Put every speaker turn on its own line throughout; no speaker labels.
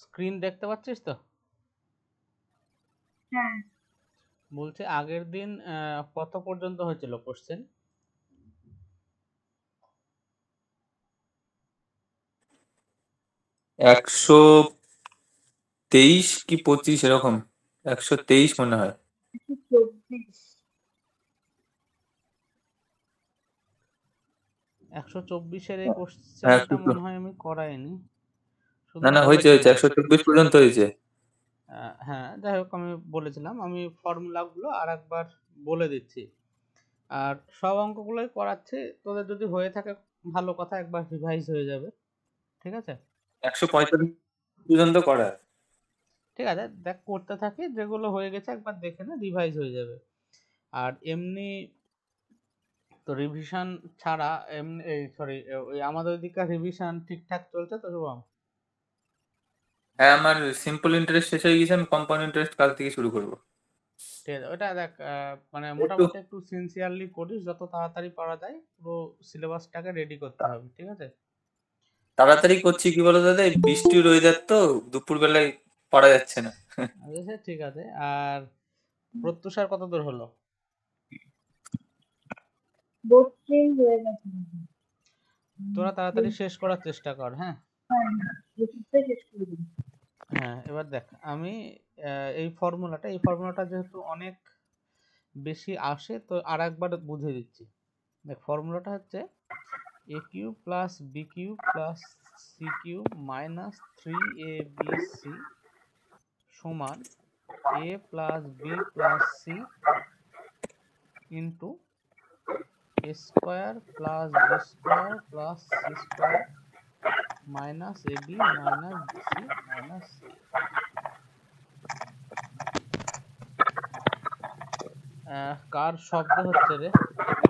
Screen দেখতে পাচ্ছিস তো?
হ্যাঁ,
বলছে আগের দিন কত পর্যন্ত হয়েছিল কোশ্চেন?
123 কি 25 এরকম, 123 মনে হয়।
124।
124-এর এই
হ্যাঁ,
কোশ্চেনটা
124।
মনে হয় আমি করাইনি,
না
শুধু
না, হয়েছে
বলেছিলাম।
124 পর্যন্ত হয়েছে।
হ্যাঁ, যাই হোক, আমি বলেছিলাম, আমি ফর্মুলাগুলো আর একবার বলে দিচ্ছি। আর সব অঙ্কগুলোই করাচ্ছি, তোদের যদি হয়ে থাকে ভালো কথা, একবার রিভাইজ হয়ে যাবে। ঠিক আছে?
145 পর্যন্ত করা।
ঠিক আছে, দেখ করতে থাকি, যেগুলো হয়ে গেছে একবার দেখে নে, রিভাইজ হয়ে যাবে। আর এমনি তো রিভিশন ছাড়া এমনি এই সরি ওই আমাদের ওইদিককার রিভিশন ঠিকঠাক চলছে তো শুভম?
হ্যাঁ, আমার সিম্পল ইন্টারেস্ট শেষ হয়ে গেছে, আমি কম্পাউন্ড ইন্টারেস্ট কাল থেকে শুরু করব।
ঠিক আছে, ওটা দেখ মানে
একটু
মোটামুটি একটু সিনসিয়ারলি করিস, যত তাড়াতাড়ি পারা যায় পুরো সিলেবাসটাকে রেডি করতে হবে। ঠিক আছে?
তাড়াতাড়ি করছি, কি বলো দাদা, এই বৃষ্টির ওয়েদার তো দুপুর বেলায় পড়া যাচ্ছে না।
আচ্ছা ঠিক আছে। আর প্রত্যুষার কত দূর হলো?
32 হয়ে গেছে।
তোরা তাড়াতাড়ি শেষ করার চেষ্টা কর, হ্যাঁ?
হ্যাঁ, হ্যাঁ, 25 শেষ করে দিন।
হ্যাঁ, এবার দেখ, আমি এই ফর্মুলাটা যেহেতু অনেক বেশি আসে, তো আর একবার বুঝিয়ে দিচ্ছি। দেখ, ফর্মুলাটা হচ্ছে A cube plus B cube plus C cube minus 3ab/c সমান A plus B plus C into A square plus B square plus C square minus A B minus BC minus C. কার শব্দ হচ্ছে রে?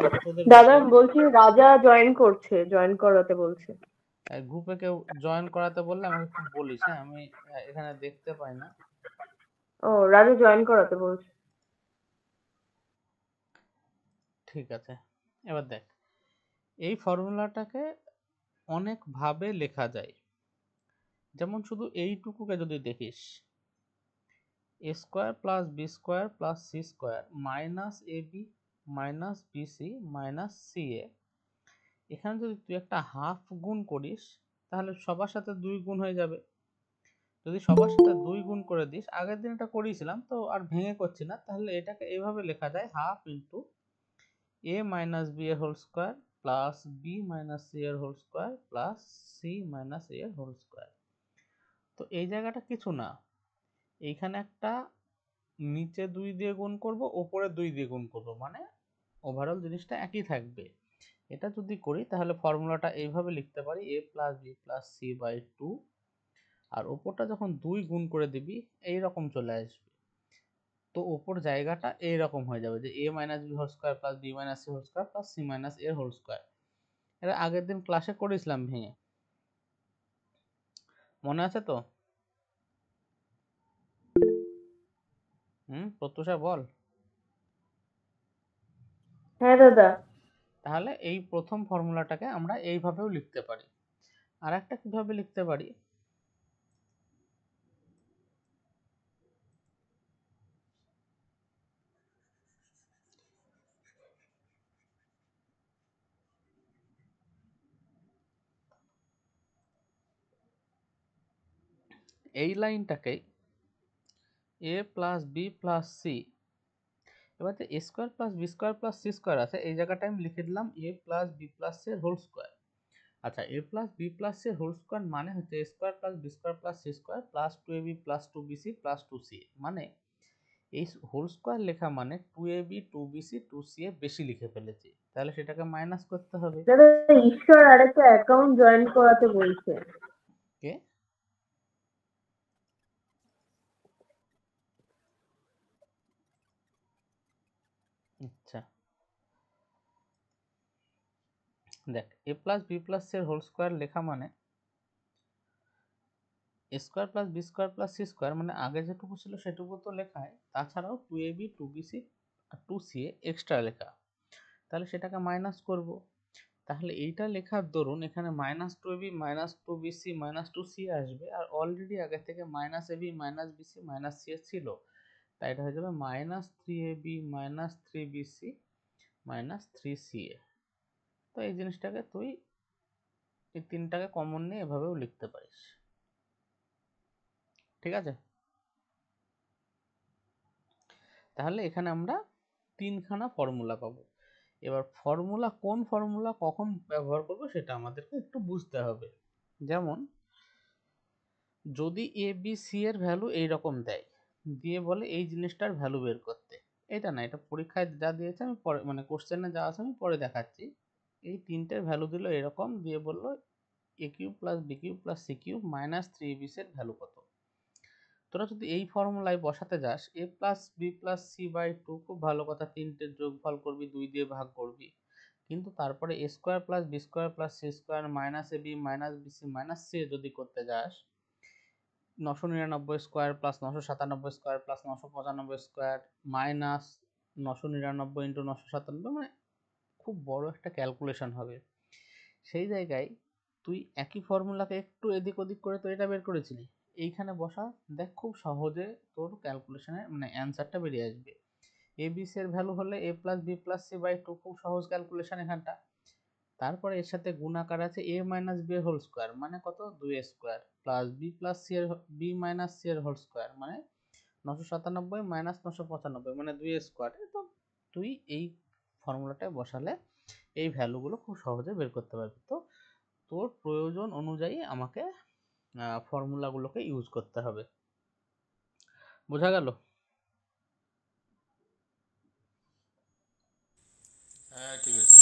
একটু তোদের
দাদা বলছি রাজা জয়েন করছে, জয়েন করাতে বলছে।
গ্রুপে কেউ জয়েন করাতে বললে আমাকে একটু বলিস, হ্যাঁ? আমি এখানে দেখতে পাই না।
ও, রাজা জয়েন করাতে বলছে।
ঠিক আছে, এবার দেখ, এই ফর্মুলাটাকে অনেক ভাবে লেখা যায়। যেমন শুধু এইটুকুকে যদি দেখিস, A square plus B square plus C square minus A B minus BC minus C A, এখানে যদি তুই একটা হাফ গুণ করিস তাহলে সবার সাথে 2 গুণ হয়ে যাবে। যদি সবার সাথে 2 গুণ করে দিস, আগের দিন এটা করিয়েছিলাম তো আর ভেঙে করছি না, তাহলে এটাকে এইভাবে লেখা যায়, half into A minus B এর whole square plus B minus C এর whole square plus C minus A এর হোল স্কোয়ার। তো এই জায়গাটা কিছু না, এইখানে একটা নিচে 2 দিয়ে গুণ করব, ওপরে 2 দিয়ে গুণ করব, মানে ওভারঅল জিনিসটা একই থাকবে। এটা যদি করি তাহলে ফর্মুলাটা এইভাবে লিখতে পারি, a plus B plus C by 2, আর ওপরটা যখন 2 গুণ করে দিবি এইরকম চলে আসবে। তো ওপর জায়গাটা এইরকম হয়ে যাবে যে a minus B whole square plus B minus C whole square plus C minus এর হোল স্কোয়ার। এটা আগের দিন ক্লাসে করেছিলাম ভেঙে, মনে আছে তো? প্রত্যুষা বল।
হ্যাঁ দাদা।
তাহলে এই প্রথম ফর্মুলাটাকে আমরা এইভাবেও লিখতে পারি। আর একটা কিভাবে লিখতে পারি, এই লাইনটাকে a plus B plus C, এবার যে a square plus B square plus C square আছে, এই জায়গাটা আমি লিখে দিলাম a plus B plus C এর হোল স্কোয়ার। আচ্ছা, a plus B plus C এর হোল স্কোয়ার মানে হচ্ছে a square plus B square plus C square plus 2ab plus 2bc plus 2ca, মানে এই হোল স্কোয়ার লেখা মানে 2ab 2bc 2ca বেশি লিখে ফেলেছি, তাহলে সেটাকে মাইনাস করতে হবে।
দাদা ঈশ্বর আরেকটা অ্যাকাউন্ট জয়েন করাতে বলছে।
কে? আচ্ছা দেখ, a plus B plus C এর হোল স্কোয়ার লেখা মানে A square plus B square plus C square, মানে আগে যেটুকু ছিল সেটুকু তো লেখায়, তাছাড়াও 2ab 2bc আর 2ca এক্সট্রা লেখা, তাহলে সেটাকে মাইনাস করব। তাহলে এইটা লেখার দরুন এখানে minus two AB minus two BC minus two C আসবে, আর অলরেডি আগে থেকে minus AB minus BC minus C ছিল, তাই এটা হয়ে যাবে minus three AB minus three BC minus three C A. তো এই জিনিসটাকে তুই এই তিনটাকে কমন নিয়ে এভাবেও লিখতে পারিস। ঠিক আছে, তাহলে এখানে আমরা তিনখানা ফর্মুলা পাবো। এবার ফর্মুলা কোন ফর্মুলা কখন ব্যবহার করব সেটা আমাদেরকে একটু বুঝতে হবে। যেমন যদি এ বি সি এর ভ্যালু এইরকম দেয়, দিয়ে বলে এই জিনিসটার ভ্যালু বের করতে, এটা না, এটা পরীক্ষায় যা দিয়েছে আমি পরে মানে কোশ্চেনে যা আছে আমি পরে দেখাচ্ছি। এই তিনটের ভ্যালু দিল এরকম, দিয়ে বললো A cube plus B cube plus C cube minus three A B C এর ভ্যালু কত। তোরা যদি এই ফর্মুলায় বসাতে যাস A plus B plus C by two, খুব ভালো কথা, তিনটের যোগফল করবি, 2 দিয়ে ভাগ করবি, কিন্তু তারপরে A square plus B square plus C square minus A B minus B C minus C যদি করতে যাস, 999 square plus 997 square plus 995 square minus 999 into 997, মানে খুব বড় একটা ক্যালকুলেশন হবে। সেই জায়গায় তুই একই ফর্মুলাকে একটু এদিক ওদিক করে তো এটা বের করেছিলি, এইখানে বসা, দেখ খুব সহজে তোর ক্যালকুলেশনের মানে অ্যান্সারটা বেরিয়ে আসবে। এ বি সি এর ভ্যালু হলে A plus B plus C by two, খুব সহজ ক্যালকুলেশন এখানটা। তারপরে এর সাথে গুণাকার আছে এ মাইনাস বি এর হোল স্কোয়ার মানে কত, 2 square plus B plus C এর বি মাইনাস সি এর হোল স্কোয়ার মানে 997 মাইনাস 995 মানে 2 স্কোয়ার। তো তুই এই ফর্মুলাটায় বসালে এই ভ্যালুগুলো খুব সহজে বের করতে পারবি। তো তোর প্রয়োজন অনুযায়ী আমাকে ফর্মুলাগুলোকে ইউজ করতে হবে। বোঝা গেল?
হ্যাঁ ঠিক আছে।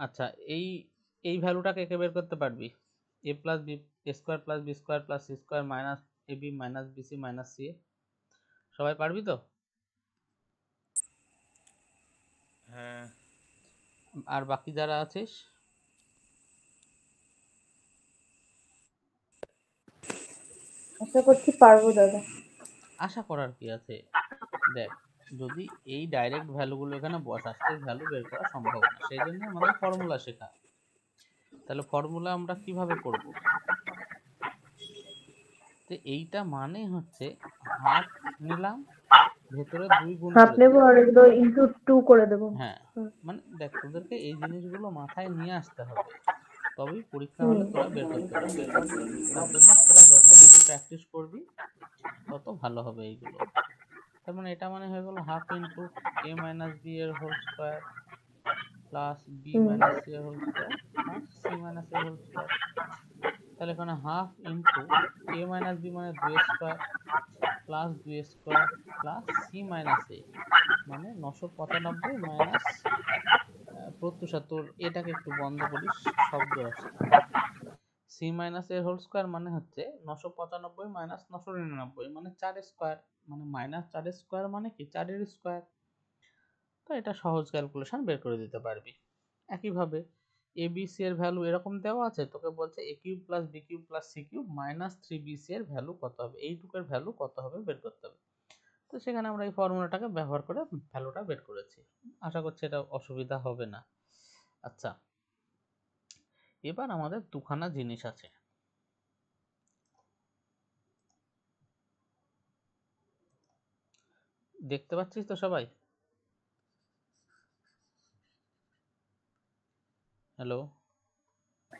আচ্ছা, এই এই ভ্যালুটাকে কে বের করতে পারবি? A plus B square plus B square plus C square minus A B minus B C minus C, সবাই পারবি তো?
হ্যাঁ
আর বাকি যারা আছিস?
আশা করছি পারবো দাদা।
আশা করার কি আছে, দেখ যদি এই ডাইরেক্ট ভ্যালুগুলো এখানে বসাস এর ভ্যালু বের করা সম্ভব না, সেই জন্য আমাদের ফর্মুলা শেখা। তাহলে ফর্মুলা আমরা কিভাবে করব? তো এইটা মানে হচ্ছে হাফ নিলাম, ভেতরে 2 গুণ
হাফ
করে
নেবো
দিলাম।
আর এগুলো ইন্টু 2 করে দেবো।
হ্যাঁ, মানে দেখ তোদেরকে এই জিনিসগুলো মাথায় নিয়ে আসতে হবে, তবেই পরীক্ষা
হুম।
হলে তোরা বের করতে পারবি। তার জন্য তোরা যত বেশি প্র্যাকটিস করবি তত ভালো হবে এইগুলো। তার মানে এটা মানে হয়ে গেল half into A minus B এর whole square plus B minus C এর whole square plus C minus এর হোল স্কোয়ার। তাহলে এখানে half into A minus B মানে 2 square plus 2 square plus C minus A মানে 995 মাইনাস 75, এটাকে একটু বন্ধ করিস, শব্দ আসছে। সি মাইনাস এর হোল স্কোয়ার মানে হচ্ছে 995 মাইনাস 999 মানে 4 স্কোয়ার, মানে মাইনাস 4 স্কোয়ার মানে কি 4 এর স্কোয়ার। তো এটা সহজ ক্যালকুলেশন বের করে দিতে পারবি। একইভাবে এ বি সি এর ভ্যালু এরকম দেওয়া আছে, তোকে বলছে A cube plus B cube plus C cube minus three B C এর ভ্যালু কত হবে, এইটুকের ভ্যালু কত হবে বের করতে হবে। তো সেখানে আমরা এই ফর্মুলাটাকে ব্যবহার করে ভ্যালুটা বের করেছি। আশা করছি এটা অসুবিধা হবে না। আচ্ছা, এবার আমাদের দুখানা জিনিস আছে। দেখতে পাচ্ছিস তো সবাই? হ্যালো?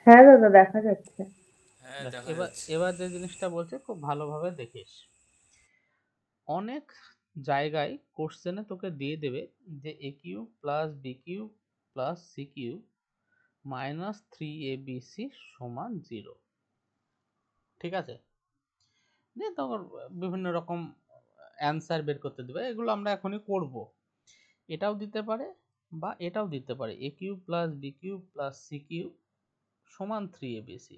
হ্যাঁ দাদা দেখা যাচ্ছে।
হ্যাঁ দেখা
এবার
যাচ্ছে।
এবার যে জিনিসটা বলছে খুব ভালোভাবে দেখিস। অনেক জায়গায় কোশ্চেনে তোকে দিয়ে দেবে যে A cube plus B cube plus C cube minus three A B C সমান 0। ঠিক আছে, দিয়ে তখন বিভিন্ন রকম অ্যান্সার বের করতে দেবে, এগুলো আমরা এখনই করব। এটাও দিতে পারে বা এটাও দিতে পারে, A cube plus B cube plus C cube সমান থ্রি এ বি সি।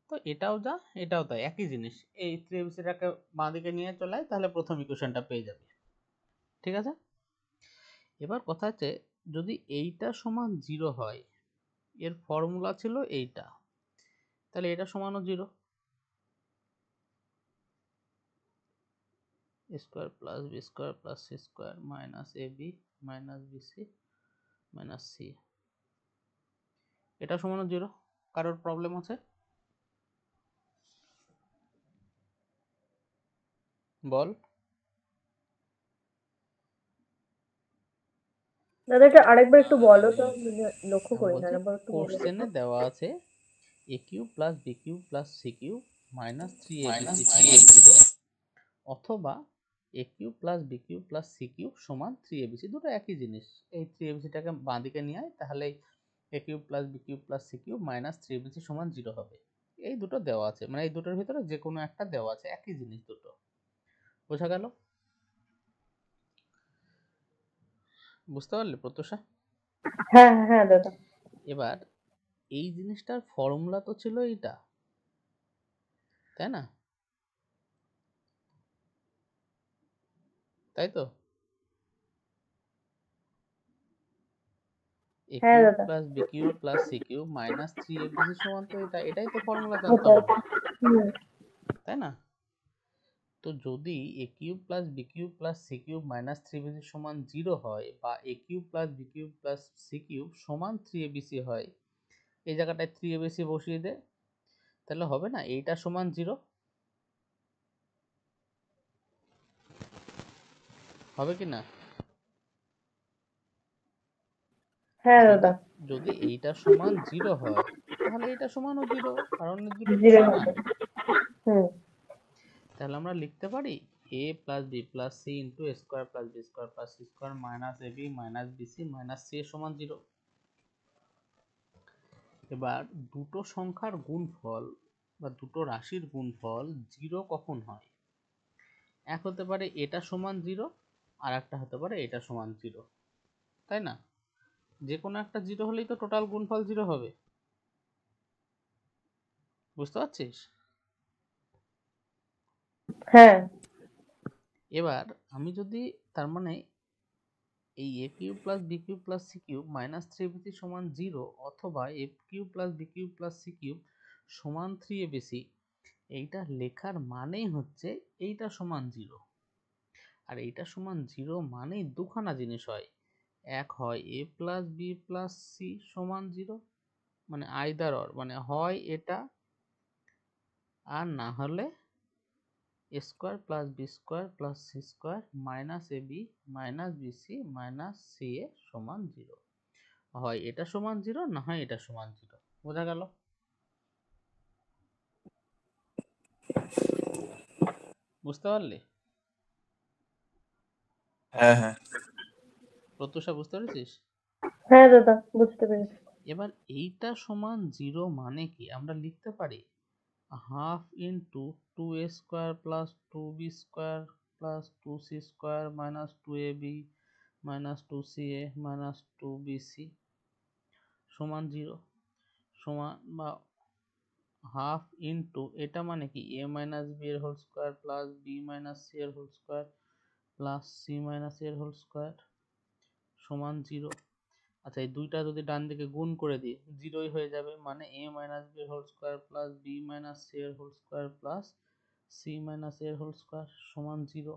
তো এটাও যা এটাও তাই, একই জিনিস। এই থ্রি এ বি সিটাকে বাঁ দিকে নিয়ে চলে আয়, তাহলে প্রথম ইকুয়েশনটা পেয়ে যাবে। ঠিক আছে, এবার কথা হচ্ছে যদি এইটা সমান 0 হয়, এর ফর্মুলা ছিল এইটা, তাহলে এটা সমানও 0। Square plus B square plus C square minus A B minus B C minus C, এটা সমান 0। কারোর প্রবলেম আছে? বল।
দাদা এটা আরেকবার একটু বলো তো, লক্ষ্য
আমি
করি না,
বলছি
আরেকবার একটু বলো তো।
কোশ্চেনে দেওয়া আছে A cube plus B cube plus C cube minus 3abc সমান 0 অথবা A cube plus B cube plus C cube সমান 3abc। দুটো একই জিনিস। এই 3abcটাকে বাঁ দিকে নিয়ে আয়, তাহলে A cube plus B cube plus C cube minus 3abc সমান 0 হবে। এই দুটো দেওয়া আছে, মানে এই দুটোর ভিতরে যে কোনো একটা দেওয়া আছে, একই জিনিস দুটো। বোঝা গেল? বুঝতে পারলে প্রত্যুষা?
হ্যাঁ হ্যাঁ দাদা।
এবার এই জিনিসটার ফর্মুলা তো ছিল এইটা, তাই না? তাই তো? এ
হ্যাঁ
কিউব
দাদা।
Plus B cube plus C cube minus 3abc সমান তো এটা, এটাই তো ফর্মুলা জানতে
আচ্ছা
হবে,
হুম।
তাই না? তো যদি A cube plus B cube plus C cube minus 3abc সমান 0 হয়, বা A cube plus B cube plus C cube সমান 3abc হয়, এই জায়গাটায় 3abc বসিয়ে দে, তাহলে হবে না এইটা সমান 0? হবে কি না?
হ্যাঁ
যদি
দাদা।
যদি এইটা সমান 0 হয়, তাহলে এইটা সমানও 0, কারণ এই দুটো তো
0
সমান।
হবে। হুম।
তাহলে আমরা লিখতে পারি a plus B plus C into A square plus B square plus C square minus A B minus B C minus C এর সমান 0। এবার দুটো সংখ্যার গুণফল বা দুটো রাশির গুণফল 0 কখন হয়? এক হতে পারে এটা সমান 0, আর একটা হতে পারে এটা সমান 0, তাই না? যে কোনো একটা 0 হলেই তো টোটাল গুণফল 0 হবে। বুঝতে পারছিস?
হ্যাঁ।
এবার আমি যদি, তার মানে এই A cube plus B cube plus C cube minus 3abc সমান 0 অথবা A cube plus B cube plus C cube সমান 3abc, এইটা লেখার মানেই হচ্ছে এইটা সমান 0। আর এইটা সমান 0 মানেই দুখানা জিনিস হয়। এক হয় এ প্লাস বি প্লাস সি সমান 0, মানে আইদার অর, মানে হয় এটা আর না হলে A square plus B square plus C square minus A B minus B C minus C A সমান 0। হয় এটা সমান 0, না হয় এটা সমান 0। বোঝা গেল? বুঝতে পারলে?
হ্যাঁ হ্যাঁ।
প্রত্যুষা বুঝতে পেরেছিস?
হ্যাঁ দাদা বুঝতে পেরেছি।
এবার এইটা সমান 0 মানে কি আমরা লিখতে পারি half into 2a square plus 2b square plus 2c square minus 2ab minus 2ca minus 2bc সমান 0, সমান বা হাফ ইন্টু এটা মানে কি a মাইনাস b এর whole square plus b minus c এর whole square plus c minus এর whole square সমান 0। আচ্ছা, এই দুইটা যদি ডান দিকে গুণ করে দিই 0ই হয়ে যাবে, মানে a মাইনাস b এর whole square plus b minus c এর whole square plus c minus এর হোল স্কোয়ার সমান 0।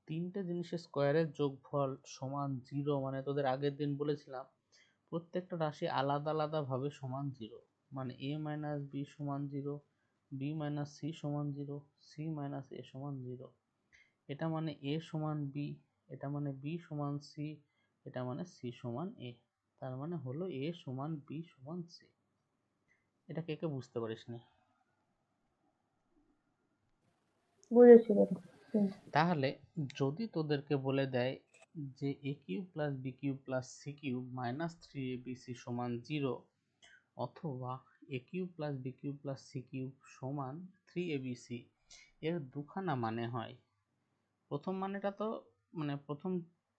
তিনটে জিনিসের স্কোয়ারের যোগফল সমান 0, মানে তোদের আগের দিন বলেছিলাম প্রত্যেকটা রাশি আলাদা আলাদা ভাবে সমান 0, মানে a মাইনাস b সমান 0, b মাইনাস c সমান 0, c মাইনাস a সমান 0। এটা মানে a সমান b, এটা মানে b সমান c, এটা মানে c সমান a। তার মানে হলো a সমান b সমান c। এটা কে কে বুঝতে পারিসনি?
বুঝেছি দাদা। হুম।
তাহলে যদি তোদেরকে বলে দেয় যে A cube plus B cube plus C cube minus 3abc সমান 0 অথবা A cube plus B cube plus C cube সমান 3abc, এর দুখানা মানে হয়। প্রথম মানেটা তো মানে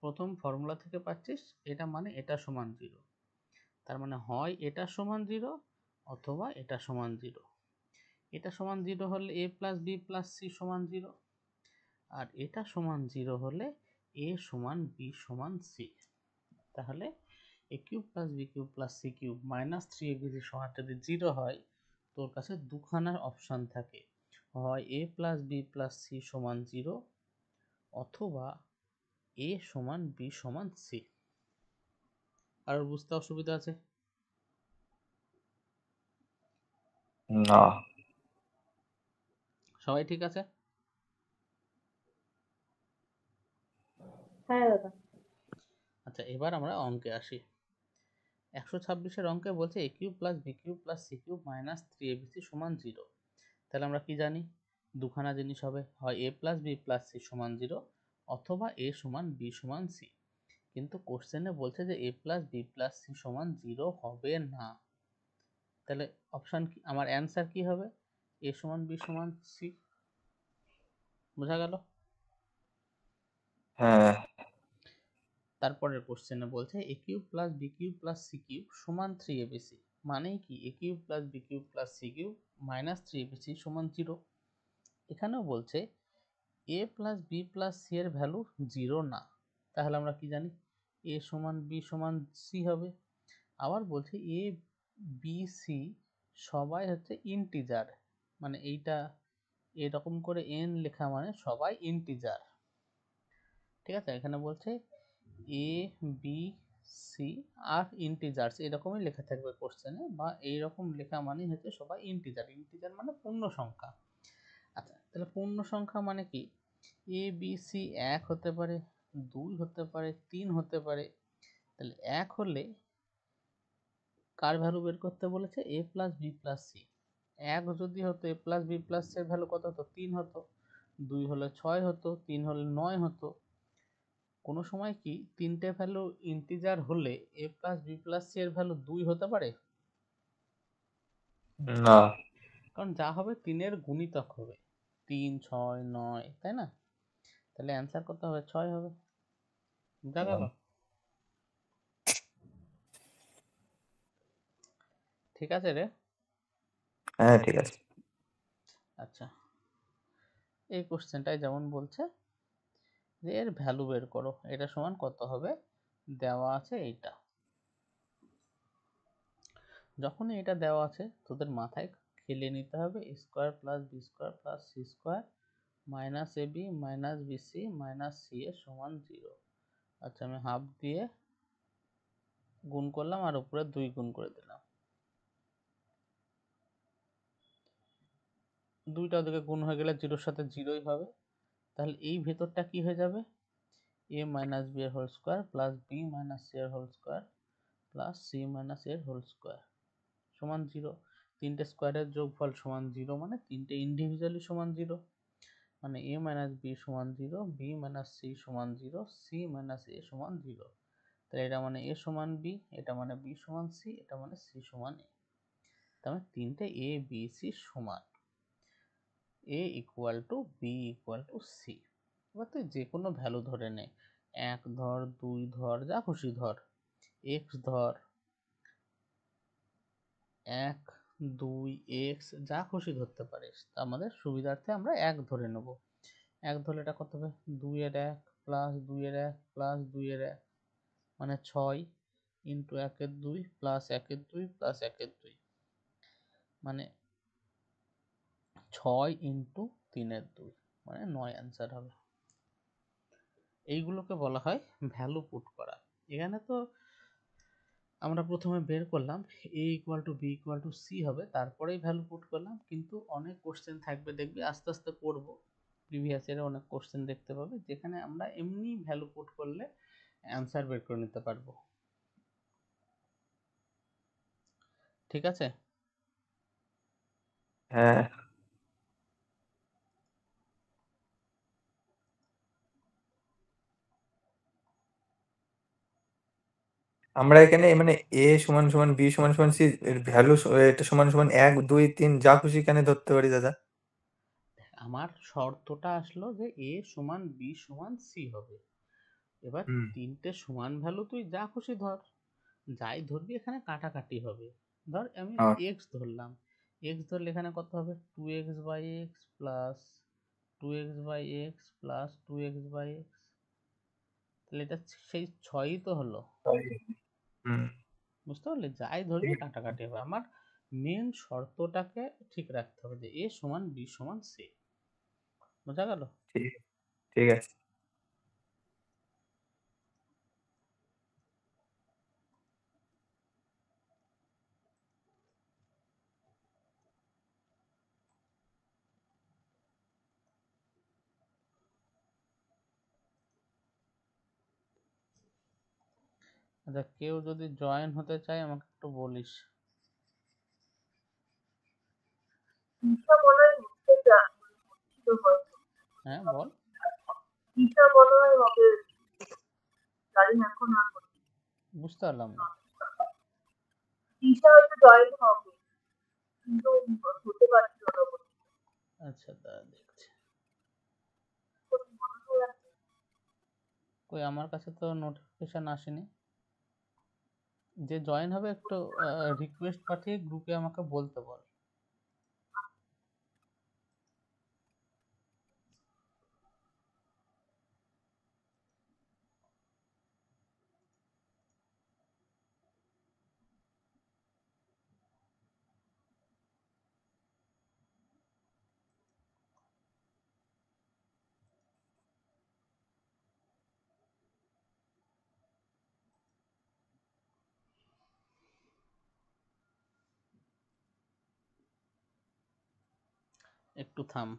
প্রথম ফর্মুলা থেকে পাচ্ছিস, এটা মানে এটা সমান 0, তার মানে হয় এটা সমান 0 অথবা এটা সমান 0। এটা সমান 0 হলে a plus B plus C সমান 0, আর এটা সমান 0 হলে a সমান b সমান c। তাহলে a cube plus B cube plus C cube minus 3abc সমান যদি 0 হয়, তোর কাছে দুখানা অপশান থাকে, হয় a plus B plus C সমান 0 অথবা এ সমান বি সমান সি। আর বুঝতে অসুবিধা আছে?
না।
সবাই ঠিক আছে?
হ্যাঁ দাদা।
আচ্ছা, এবার আমরা অঙ্কে আসি। 126-এর অঙ্কে বলছে a cube plus B cube plus C cube minus 3abc সমান 0। তাহলে আমরা কি জানি? দুখানা জিনিস হবে, হয় a plus B plus C সমান 0 অথবা a সমান বি সমান সি। কিন্তু কোশ্চেনে বলছে যে a plus B plus C সমান 0 হবে না। তাহলে অপশান কি, আমার অ্যান্সার কি হবে? a সমান বি সমান সি। বোঝা গেল?
হ্যাঁ।
তারপরের কোশ্চেনে বলছে a cube plus B cube plus C cube সমান 3abc। মানে কি? a cube plus B cube plus C cube minus 3abc সমান 0। এখানেও বলছে a plus B plus C এর ভ্যালু 0 না। তাহলে আমরা কি জানি? a সমান বি সমান সি হবে। আবার বলছে a বি সি সবাই হচ্ছে ইন্টিজার, মানে এইটা এরকম করে n লেখা মানে সবাই ইন্টিজার। ঠিক আছে, এখানে বলছে এ বি সি আর ইন্টিজার্স, এরকমই লেখা থাকবে কোশ্চেনে, বা এইরকম লেখা মানে হচ্ছে সবাই ইন্টিজার। ইন্টিজার মানে পূর্ণ সংখ্যা। আচ্ছা, তাহলে পূর্ণ সংখ্যা মানে কি? এ বি সি 1 হতে পারে, 2 হতে পারে, 3 হতে পারে। তাহলে 1 হলে কার ভ্যালু বের করতে বলেছে? এ প্লাস বি প্লাস সি। 1 যদি হতো এ প্লাস বি প্লাস সি এর ভ্যালু কত হতো? 3 হতো। 2 হলে 6 হতো, 3 হলে 9 হতো। কোনো সময় কি তিনটে ভ্যালু ইন্টিজার হলে A plus B plus C এর ভ্যালু 2 হতে পারে?
না।
কারণ যা হবে 3-এর গুণিতক হবে। 3, 6, 9, তাই না? তাহলে অ্যান্সার কত হবে? 6 হবে। বুঝা গেল? ঠিক আছে রে?
হ্যাঁ ঠিক আছে।
আচ্ছা, এই কোশ্চেনটাই যেমন বলছে যে এর ভ্যালু বের করো, এটা সমান কত হবে? দেওয়া আছে এইটা। যখনই এটা দেওয়া আছে তোদের মাথায় খেলিয়ে নিতে হবে a square plus B square plus C square minus A B minus B C minus C এর সমান 0। আচ্ছা, আমি হাফ দিয়ে গুণ করলাম আর উপরে 2 গুণ করে দিলাম। দুইটা ওদিকে গুণ হয়ে গেলে 0-এর সাথে 0ই হবে। তাহলে এই ভেতরটা কি হয়ে যাবে? a মাইনাস বি এর whole square plus B minus C এর whole square plus C minus এর হোল স্কোয়ার সমান 0। তিনটে স্কোয়ারের যোগফল সমান 0, মানে তিনটে ইন্ডিভিজুয়ালি সমান 0। মানে a মাইনাস বি সমান 0, বি মাইনাস সি সমান 0, সি মাইনাস এ সমান 0। তাহলে এটা মানে a সমান b, এটা মানে b সমান c, এটা মানে c সমান a। তার মানে তিনটে a b c সমান, a equal to B equal to C. এবার তুই যে কোনো ভ্যালু ধরে নে, 1 ধর, 2 ধর, যা খুশি ধর। x ধর, 1 2 x যা খুশি ধরতে পারিস। আমাদের সুবিধার্থে আমরা 1 ধরে নেব। 1 ধরলে এটা কত হবে? 2 এর 1 প্লাস 2 এর 1 প্লাস 2 এর 1 মানে 6 ইন্টু 1 এর 2 প্লাস 1 এর 2 প্লাস 1 এর 2 মানে 6 ইন্টু 3 এর 2 মানে 9 অ্যান্সার হবে। এইগুলোকে বলা হয় ভ্যালু পুট করা। এখানে তো আমরা প্রথমে বের করলাম a equal to B equal to C হবে, তারপরেই ভ্যালু পুট করলাম। কিন্তু অনেক কোশ্চেন থাকবে, দেখবি আস্তে আস্তে করবো, প্রিভিয়াস ইয়ারে অনেক কোশ্চেন দেখতে পাবে যেখানে আমরা এমনি ভ্যালু পুট করলে অ্যান্সার বের করে নিতে পারবো। ঠিক আছে?
হ্যাঁ। আমরা এখানে মানে এ সমান সমান বি সমান সমান সি এর ভ্যালু এটা সমান সমান 1 2 3 যা খুশি এখানে ধরতে পারি দাদা।
আমার শর্তটা আসলো যে a সমান b সমান c হবে। এবার
হুম।
তিনটে সমান ভ্যালু তুই যা খুশি ধর, যাই ধরবি এখানে কাটাকাটি হবে। ধর আমি x ধরলাম, x ধরলে এখানে কত হবে? 2x by x plus 2x by x plus 2x by X. তাহলে এটা সেই 6ই তো হলো।
হুম।
বুঝতে পারলি? যাই ধরবি কাটাকাটি হবে। আমার মেন শর্তটাকে ঠিক রাখতে হবে যে a সমান b সমান c। বোঝা গেল?
ঠিক ঠিক আছে।
আচ্ছা, কেউ যদি জয়েন হতে চায় আমাকে একটু বলিস।
ঈশা মনে হয় নিচে যা- ছিল হয়তো।
হ্যাঁ বল।
ঈশা মনে হয় হবে, জানি না এখন আর বলি।
বুঝতে পারলাম না।
ঈশা হয়তো জয়েন হবে, কিন্তু হতে পারছিল না বলে।
আচ্ছা দাঁড়া দেখছি।
তোর মনে হয় আছে?
কই আমার কাছে তো নোটিফিকেশন আসেনি। যে জয়েন হবে একটু রিকোয়েস্ট পাঠিয়ে গ্রুপে আমাকে বলতে বল। একটু থাম।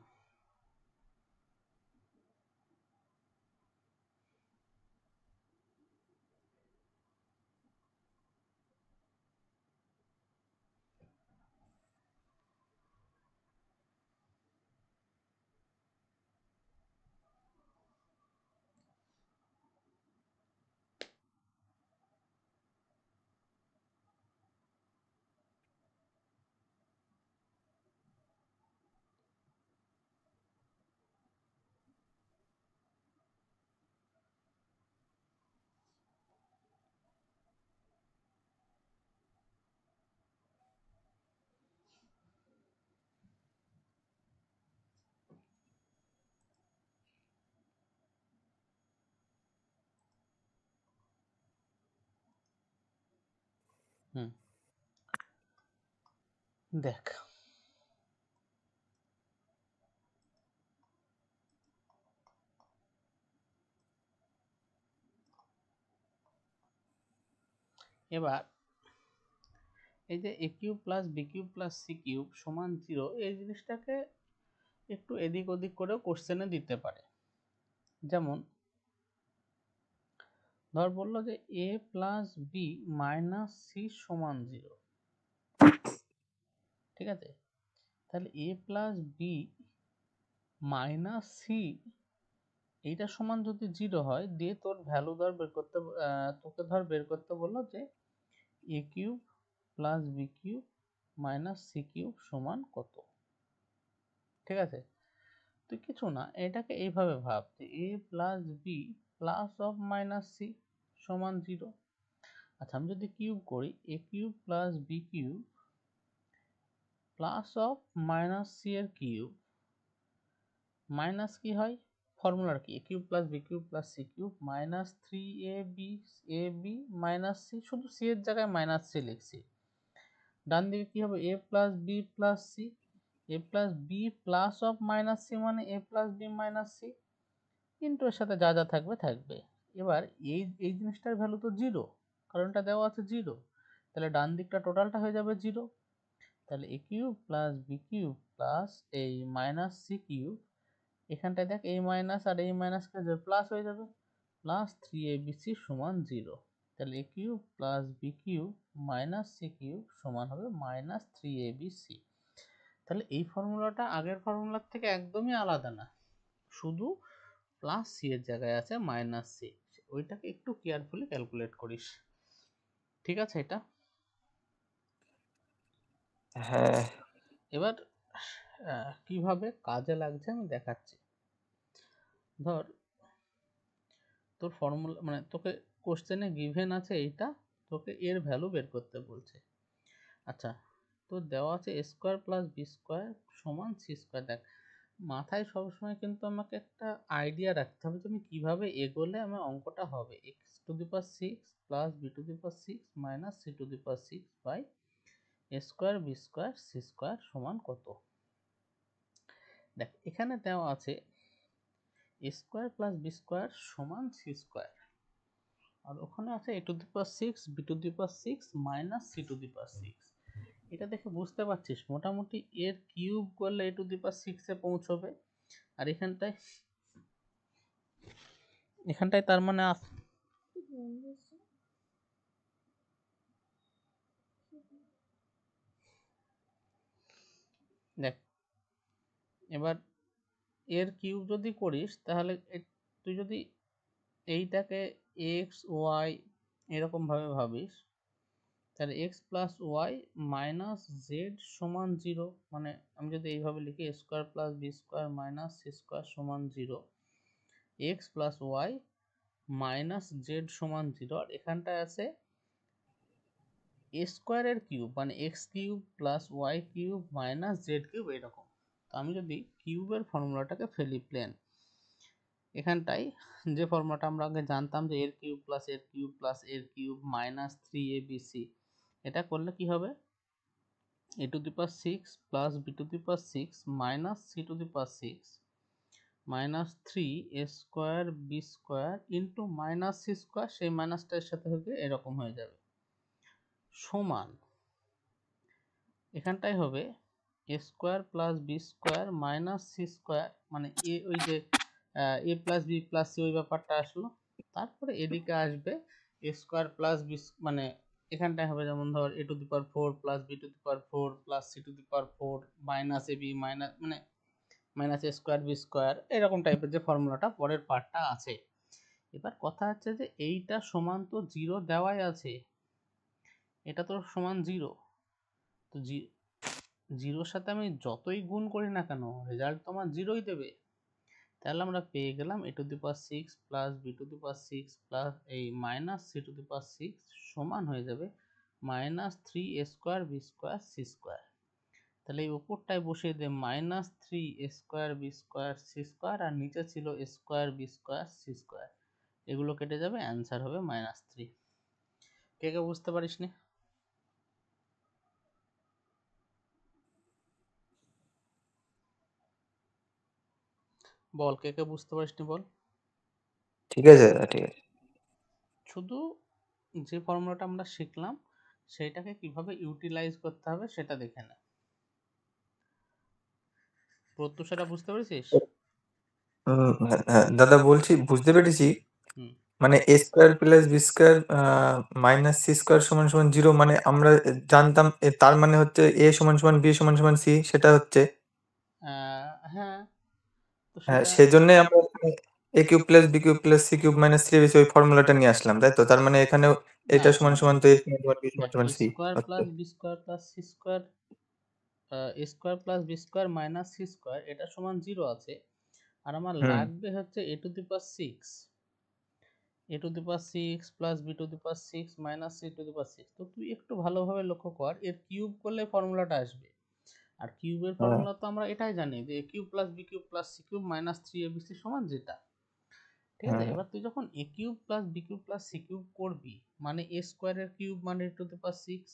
হুম, দেখ এবার এই যে A cube plus B cube plus C cube সমান 0, এই জিনিসটাকে একটু এদিক ওদিক করেও কোশ্চেনে দিতে পারে। যেমন ধর বললো যে A plus B minus C সমান 0, ঠিক আছে? তাহলে A plus B minus C এইটা সমান যদি 0 হয়, দিয়ে তোর ভ্যালু ধর বের করতে তোকে ধর বের করতে বললো যে A cube plus B cube minus C cube সমান কত, ঠিক আছে? তুই কিছু না, এটাকে এইভাবে ভাব যে A plus B plus of minus C সমান 0। আচ্ছা, আমি যদি কিউব করি A cube plus B cube plus of minus C এর কিউব, মাইনাস কি হয়, ফর্মুলার কি, A cube plus B cube plus C cube minus 3ab minus C, শুধু সি এর জায়গায় মাইনাস সি লিখছি। ডান দিকে কি হবে, A plus B plus C, A plus B plus of minus C মানে এ প্লাস বি মাইনাস সি, কিন্তু এর সাথে যা যা থাকবে থাকবে। এবার এই এই জিনিসটার ভ্যালু তো 0, কারণ এটা দেওয়া আছে 0, তাহলে ডান দিকটা টোটালটা হয়ে যাবে 0। তাহলে A cube plus B cube plus এই মাইনাস সি কিউব, এখানটায় দেখ এই মাইনাস আর এই মাইনাস কাছে প্লাস হয়ে যাবে, প্লাস 3abc সমান 0। তাহলে A cube plus B cube minus C cube সমান হবে মাইনাস 3abc। তাহলে এই ফর্মুলাটা আগের ফর্মুলার থেকে একদমই আলাদা না, শুধু প্লাস সি এর জায়গায় আছে মাইনাস সি, ওইটাকে একটু কেয়ারফুলি ক্যালকুলেট করিস, ঠিক আছে? এটা
হ্যাঁ,
এবার কিভাবে কাজে লাগছে আমি দেখাচ্ছি। ধর তোর ফর্মুলা মানে তোকে কোশ্চেনে গিভেন আছে এইটা, তোকে এর ভ্যালু বের করতে বলছে। আচ্ছা, তো দেওয়া আছে A square plus B square সমান সি স্কোয়ার। দেখ, মাথায় সবসময় কিন্তু আমাকে একটা আইডিয়া রাখতে হবে যে আমি কীভাবে এগোলে আমার অঙ্কটা হবে। X to the power 6 plus B to the power 6 minus C to the power 6 by A square B square C square সমান কত। দেখ, এখানে দেওয়া আছে A square plus B square সমান সি স্কোয়ার, আর ওখানে আছে A to the power 6 B to the power 6 minus C to the power 6। এটা দেখে বুঝতে পারছিস মোটামুটি এর কিউব করলে এ টু দি পাওয়ার 6 এ পৌঁছবে, আর এখানটায় তার মানে দেখ এবার এর কিউব যদি করিস তাহলে তুই যদি এইটাকে এক্স ওয়াই এরকম ভাবে ভাবিস তাহলে X plus Y minus Z সমান 0, মানে আমি যদি এইভাবে লিখি A square plus B square minus C square সমান 0, X plus Y minus Z সমান 0, আর এখানটায় আছে এ স্কোয়ারের কিউব মানে X cube plus Y cube minus Z cube এরকম। তো আমি যদি কিউবের ফর্মুলাটাকে ফেলি প্লেন, এখানটায় যে ফর্মুলাটা আমরা আগে জানতাম যে এর কিউব প্লাস এর কিউব প্লাস এর কিউব মাইনাস 3abc, এটা করলে কি হবে a to the power 6 plus b to the power 6 minus c to the power 6 minus 3 a square b square into minus c square, সেই মাইনাসটার সাথে হবে এরকম হয়ে যাবে সমান এখানটাই হবে a square plus b square minus c square, মানে এ ওই যে a plus b plus c ওই ব্যাপারটা আসলো, তারপরে এদিকে আসবে a square plus b মানে এখানটায় হবে যেমন ধর a to the power 4 plus b to the power 4 plus c to the power 4 minus ab minus মানে minus a square b square এরকম টাইপের যে ফর্মুলাটা পরের পার্টটা আছে। এবার কথা হচ্ছে যে এইটা সমান তো 0 দেওয়াই আছে, এটা তো সমান 0, তো 0-র সাথে আমি যতই গুণ করি না কেন রেজাল্ট তো আমার 0ই দেবে। তাহলে আমরা পেয়ে গেলাম a to the power 6 plus b to the power 6 plus এই minus c to the power 6 সমান হয়ে যাবে minus 3a square b square c square. তাহলে এই উপরটায় বসিয়ে দে minus 3a square b square c square, আর নিচে ছিল a square b square c square, এগুলো কেটে যাবে, অ্যান্সার হবে মাইনাস 3। কে কে বুঝতে পারিস নি? বল, কে কে বুঝতে পারিস নি বল।
ঠিক আছে দাদা, ঠিক আছে।
শুধু যে ফর্মুলাটা আমরা শিখলাম সেটাকে কিভাবে ইউটিলাইজ করতে হবে সেটা দেখে নে। প্রত্যুষাটা বুঝতে পেরেছিস?
হ্যাঁ, দাদা বলছি বুঝতে পেরেছি।
হুম।
মানে A square plus B square minus C square সমান সমান 0, মানে আমরা জানতাম তার মানে হচ্ছে এ সমান সমান বি সমান সমান সি, সেটা হচ্ছে
হ্যাঁ, তো
হ্যাঁ,
সেটা
সেজন্য আমরা A cube plus B cube plus C cube minus 3 ওই ফর্মুলাটা নিয়ে আসলাম, তাই তো? তার মানে এখানেও
না,
এটা সমান সমান তো এ সমান সমান বি সমান
দেখ
সমান
এ
সি
স্কোয়ার
হচ্ছে।
Plus B square plus C square, A square plus B square minus C square এটা সমান 0 আছে, আর আমার
হুম।
লাগবে হচ্ছে a to the power 6, a to the power 6 plus b to the power 6 minus c to the power 6। তো তুই একটু ভালোভাবে লক্ষ্য কর, এর কিউব করলে ফর্মুলাটা আসবে, আর কিউবের
হ্যাঁ,
ফর্মুলা তো আমরা এটাই জানি যে a cube plus B cube plus C cube minus 3abc সমান যেটা, ঠিক আছে?
হ্যাঁ,
এবার তুই যখন a cube plus B cube plus C cube করবি, মানে a স্কোয়ারের কিউব মানে a to the power 6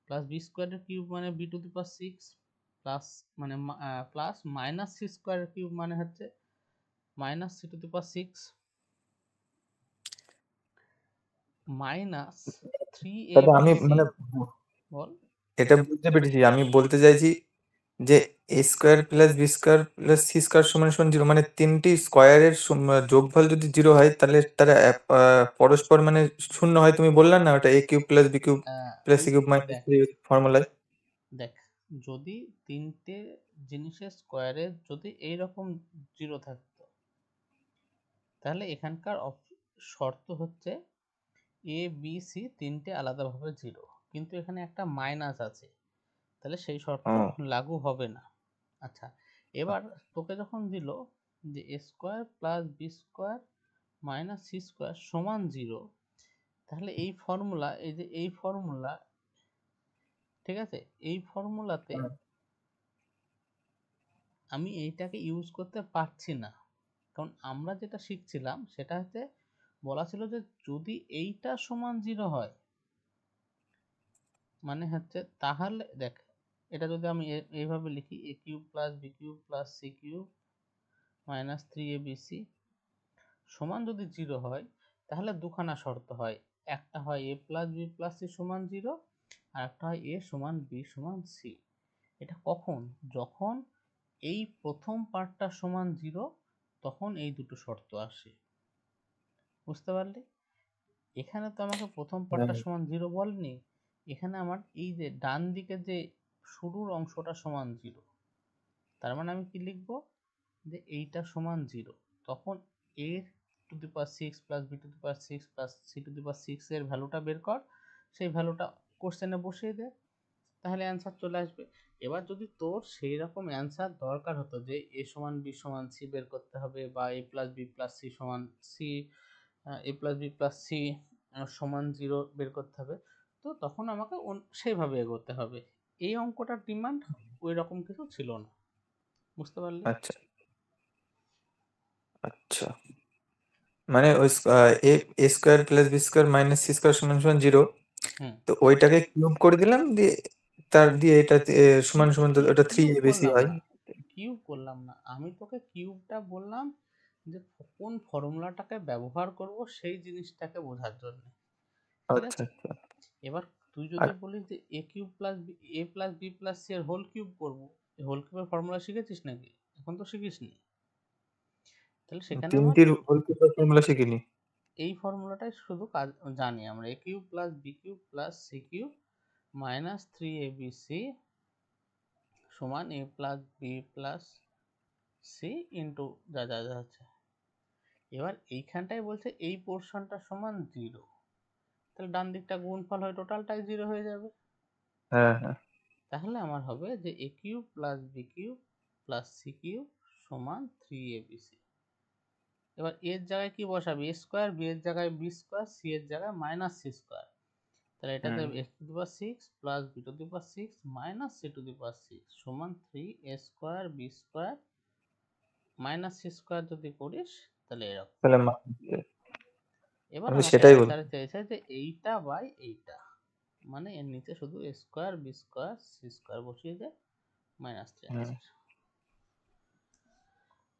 plus B স্কোয়ারের কিউব মানে b to the power 6 প্লাস মানে প্লাস মাইনাস সি স্কোয়ারের কিউব মানে হচ্ছে minus C to the power 6 minus
দাদা আমি
3abc।
মানে
বল।
এটা বুঝতে পেরেছি, আমি বলতে চাইছি যে A square plus B square plus C square সমান সমান 0, মানে তিনটি স্কোয়ারের যোগফল যদি 0 হয় তাহলে তারা পরস্পর মানে শূন্য হয়, তুমি বললে না ওটা A cube plus B cube plus C cube minus
দেখ
3 ফর্মুলায়।
দেখ যদি তিনটে জিনিসের স্কোয়ারে যদি এইরকম 0 থাকতো তাহলে এখানকার শর্ত হচ্ছে এ বি সি তিনটে আলাদাভাবে 0, কিন্তু এখানে একটা মাইনাস আছে, তাহলে সেই শর্ত
ও
লাগু হবে না। আচ্ছা, এবার তোকে যখন দিল যে A square plus B square minus C square সমান 0, তাহলে এই ফর্মুলা, এই যে এই ফর্মুলা, ঠিক আছে, এই ফর্মুলাতে আমি এইটাকে ইউজ করতে পারছি না, কারণ আমরা যেটা শিখছিলাম সেটা হচ্ছে বলা ছিল যে যদি এইটা সমান 0 হয় মানে হচ্ছে, তাহলে দেখ এটা যদি আমি এইভাবে লিখি A cube plus B cube plus C cube minus 3abc সমান যদি 0 হয় তাহলে দুখানা শর্ত হয়, একটা হয় এ প্লাস বি প্লাস সি সমান 0, আর একটা হয় এ সমান বি সমান সি। এটা কখন? যখন এই প্রথম পার্টটা সমান 0 তখন এই দুটো শর্ত আসে, বুঝতে পারলি? এখানে তো আমাকে প্রথম পার্টটা সমান 0 বলেনি, এখানে আমার এই যে ডান দিকে যে শুরুর অংশটা সমান 0, তার মানে আমি কি লিখবো, যে এইটা সমান 0, তখন a to the power 6 plus b to the power 6 plus c to the power 6 এর ভ্যালুটা বের কর, সেই ভ্যালুটা কোশ্চেনে বসিয়ে দে, তাহলে অ্যান্সার চলে আসবে। এবার যদি তোর সেই রকম অ্যান্সার দরকার হতো যে a সমান b সমান c বের করতে হবে, বা a plus b plus c সমান c, a plus b plus c সমান 0 বের করতে হবে, তো তখন আমাকে সেইভাবে এগোতে হবে। এই অঙ্কটার ডিমান্ড ওই রকম কিছু ছিল না, বুঝতে পারলি?
আচ্ছা আচ্ছা, মানে ওই A square plus B square minus C square সমান সমান 0,
হুম,
তো ওইটাকে কিউব করে দিলাম, দিয়ে তার দিয়ে এটা সমান সমান তো ওটা থ্রি
কিউব
এ বেশি
করলাম
হয়।
না, কিউব করলাম না, আমি তোকে কিউবটা বললাম যে কোন ফর্মুলাটাকে ব্যবহার করব সেই জিনিসটাকে বোঝার জন্য, ঠিক
আচ্ছা
আছে?
আচ্ছা।
এবার তুই
আর
যদি বলিস যে A cube plus A plus B plus C এর হোল কিউব করবো, এই হোল কিউবের ফর্মুলা শিখেছিস নাকি? এখন তো শিখিসনি, তাহলে সেখানে আমার
তিনটির হোল কিউবের ফর্মুলা শিখিনি।
এই ফর্মুলাটাই শুধু কাজ জানি আমরা, A cube plus B cube plus C cube minus 3abc সমান A plus B plus C into যা যা যা আছে। এবার এইখানটায় বলছে এই পোর্শনটা সমান 0, তাহলে ডান দিকটা গুণফল হয়ে টোটালটাই 0 হয়ে যাবে।
হ্যাঁ হ্যাঁ।
তাহলে আমার হবে যে A cube plus B cube plus C cube সমান 3abc। এবার এর জায়গায় কি বসাবি, এ স্কোয়ার, বি এর জায়গায় বি স্কোয়ার, সি এর জায়গায় মাইনাস সি স্কোয়ার, তাহলে এটা দেবে A to the power 6 plus B to the power 6 minus C to the power 6 সমান 3 A square B square minus C square যদি করিস তাহলে এরকম।
তাহলে
এবার
আমি
আমাকে
সেটাই বলছি।
অ্যান্সারে চেয়েছে যে এইটা বাই এইটা, মানে এর নিচে শুধু A square B square C square বসিয়ে দে, মাইনাস 3
হুম,
অ্যান্সার।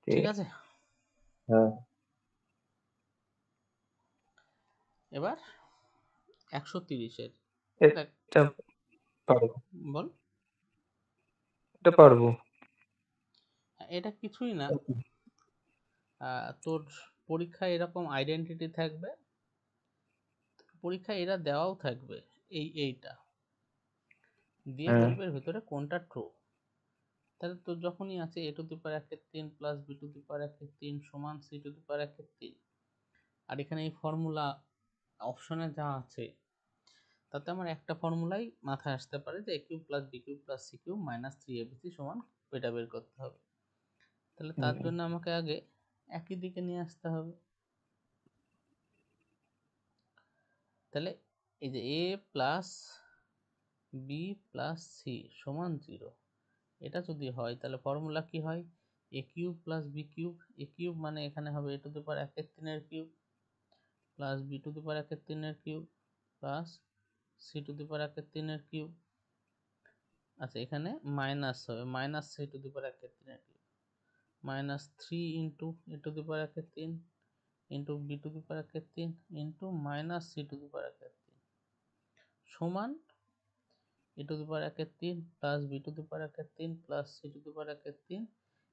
ঠিক
ঠিক
আছে।
আছে,
হ্যাঁ,
এবার 130-এর দেখ,
এটা পারবো,
বল।
এটা পারবো।
এটা কিছুই না, তোর পরীক্ষায় এরকম আইডেন্টিটি থাকবে, পরীক্ষায় এরা দেওয়াও থাকবে, এইটা দিয়ে
হ্যাঁ
বলবে এর ভিতরে কোনটা ট্রু। তাহলে তোর যখনই আছে A to the power 1/3 plus B to the power 1/3 সমান সি টু দি পাওয়ার 1/3, আর এখানে এই ফর্মুলা অপশনে যা আছে তাতে আমার একটা ফর্মুলাই মাথায় আসতে পারে যে A cube plus B cube plus C cube minus 3abc সমান এটা বের করতে হবে। তাহলে তার
হুম,
জন্য আমাকে আগে একই দিকে নিয়ে আসতে হবে। তাহলে এই যে A plus B plus C সমান 0, এটা যদি হয় তাহলে ফর্মুলা কি হয়, A cube plus B cube, A cube মানে এখানে হবে এ টু দি পাওয়ার 1/3 এর cube plus B to the power 1/3 এর cube plus C to the power 1/3 এর কিউব। আচ্ছা, এখানে মাইনাস হবে minus C to the power 1/3 এর cube minus 3 into A to the power 1/3 into B to the power 1/3 into minus C to the power 1/3 সমান A to the power 1/3 plus B to the power 1/3 plus C to the power 1/3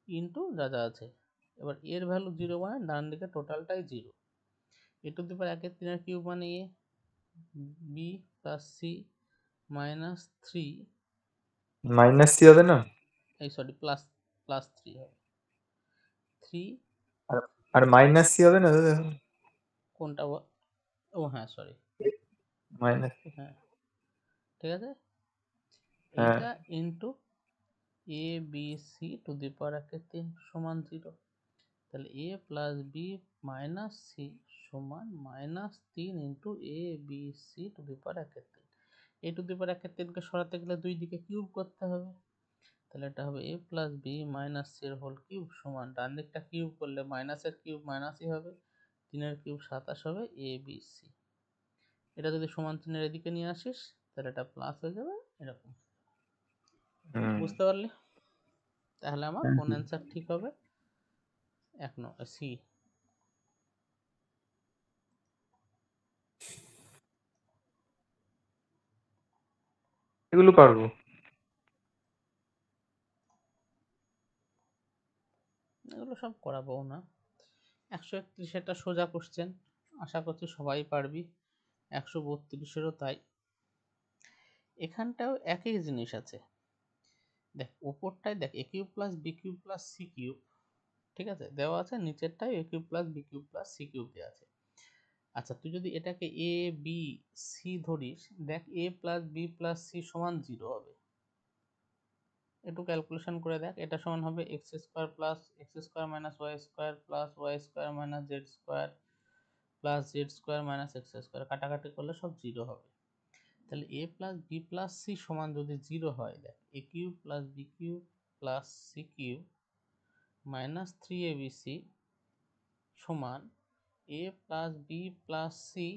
into যা যা আছে। এবার এর value 0 মানে ডান দিকে টোটালটাই 0, এ to the power 1/3 এর কিউব মানে A, B plus C minus 3,
minus C হবে না?
এই সরি প্লাস প্লাস 3 হবে 3,
আর আর মাইনাস সি হবে না দাদা?
কোনটা ও হ্যাঁ সরি,
মাইনাস।
হ্যাঁ ঠিক আছে,
হ্যাঁ,
এইটা into A B C to the power 1/3 সমান 0, তাহলে A plus B minus C সমান minus 3 into A B C to the power 1/3। A to the power 1/3কে সরাতে গেলে দুই দিকে কিউব করতে হবে, তাহলে এটা হবে A plus B minus C এর হোল কিউব সমান ডান দিকটা কিউব করলে মাইনাসের কিউব মাইনাসই হবে, 3 এর কিউব 27 হবে এ বি সি। এটা যদি সমান চিহ্নের এদিকে নিয়ে আসিস তাহলে এটা প্লাস হয়ে যাবে এরকম,
হুম,
বুঝতে পারলি? তাহলে আমার
হ্যাঁ,
কোন অ্যান্সার ঠিক হবে, সি।
এগুলো পারবো।
এগুলো সব করাবো না, 131 একটা সোজা কোশ্চেন, আশা করছি সবাই পারবি, 132-এরও তাই। এখানটাও একই জিনিস আছে, দেখ উপরটায় দেখ a cube plus b cube plus c cube, ঠিক আছে, দেওয়া আছে, নিচেরটাই a cube plus b cube plus c cube দেওয়া আছে। আচ্ছা তুই যদি এটাকে a b c ধরিস, দেখ a plus b plus c সমান 0 হবে। একটু ক্যালকুলেশন করে দেখ, এটা সমান হবে X square plus X square minus Y square plus Y square minus Z square plus Z square minus X square, কাটাকাটি করলে সব 0 হবে। তাহলে a plus B plus C সমান যদি 0 হয়, দেখ a cube plus B cube plus C cube minus 3abc সমান a plus B plus C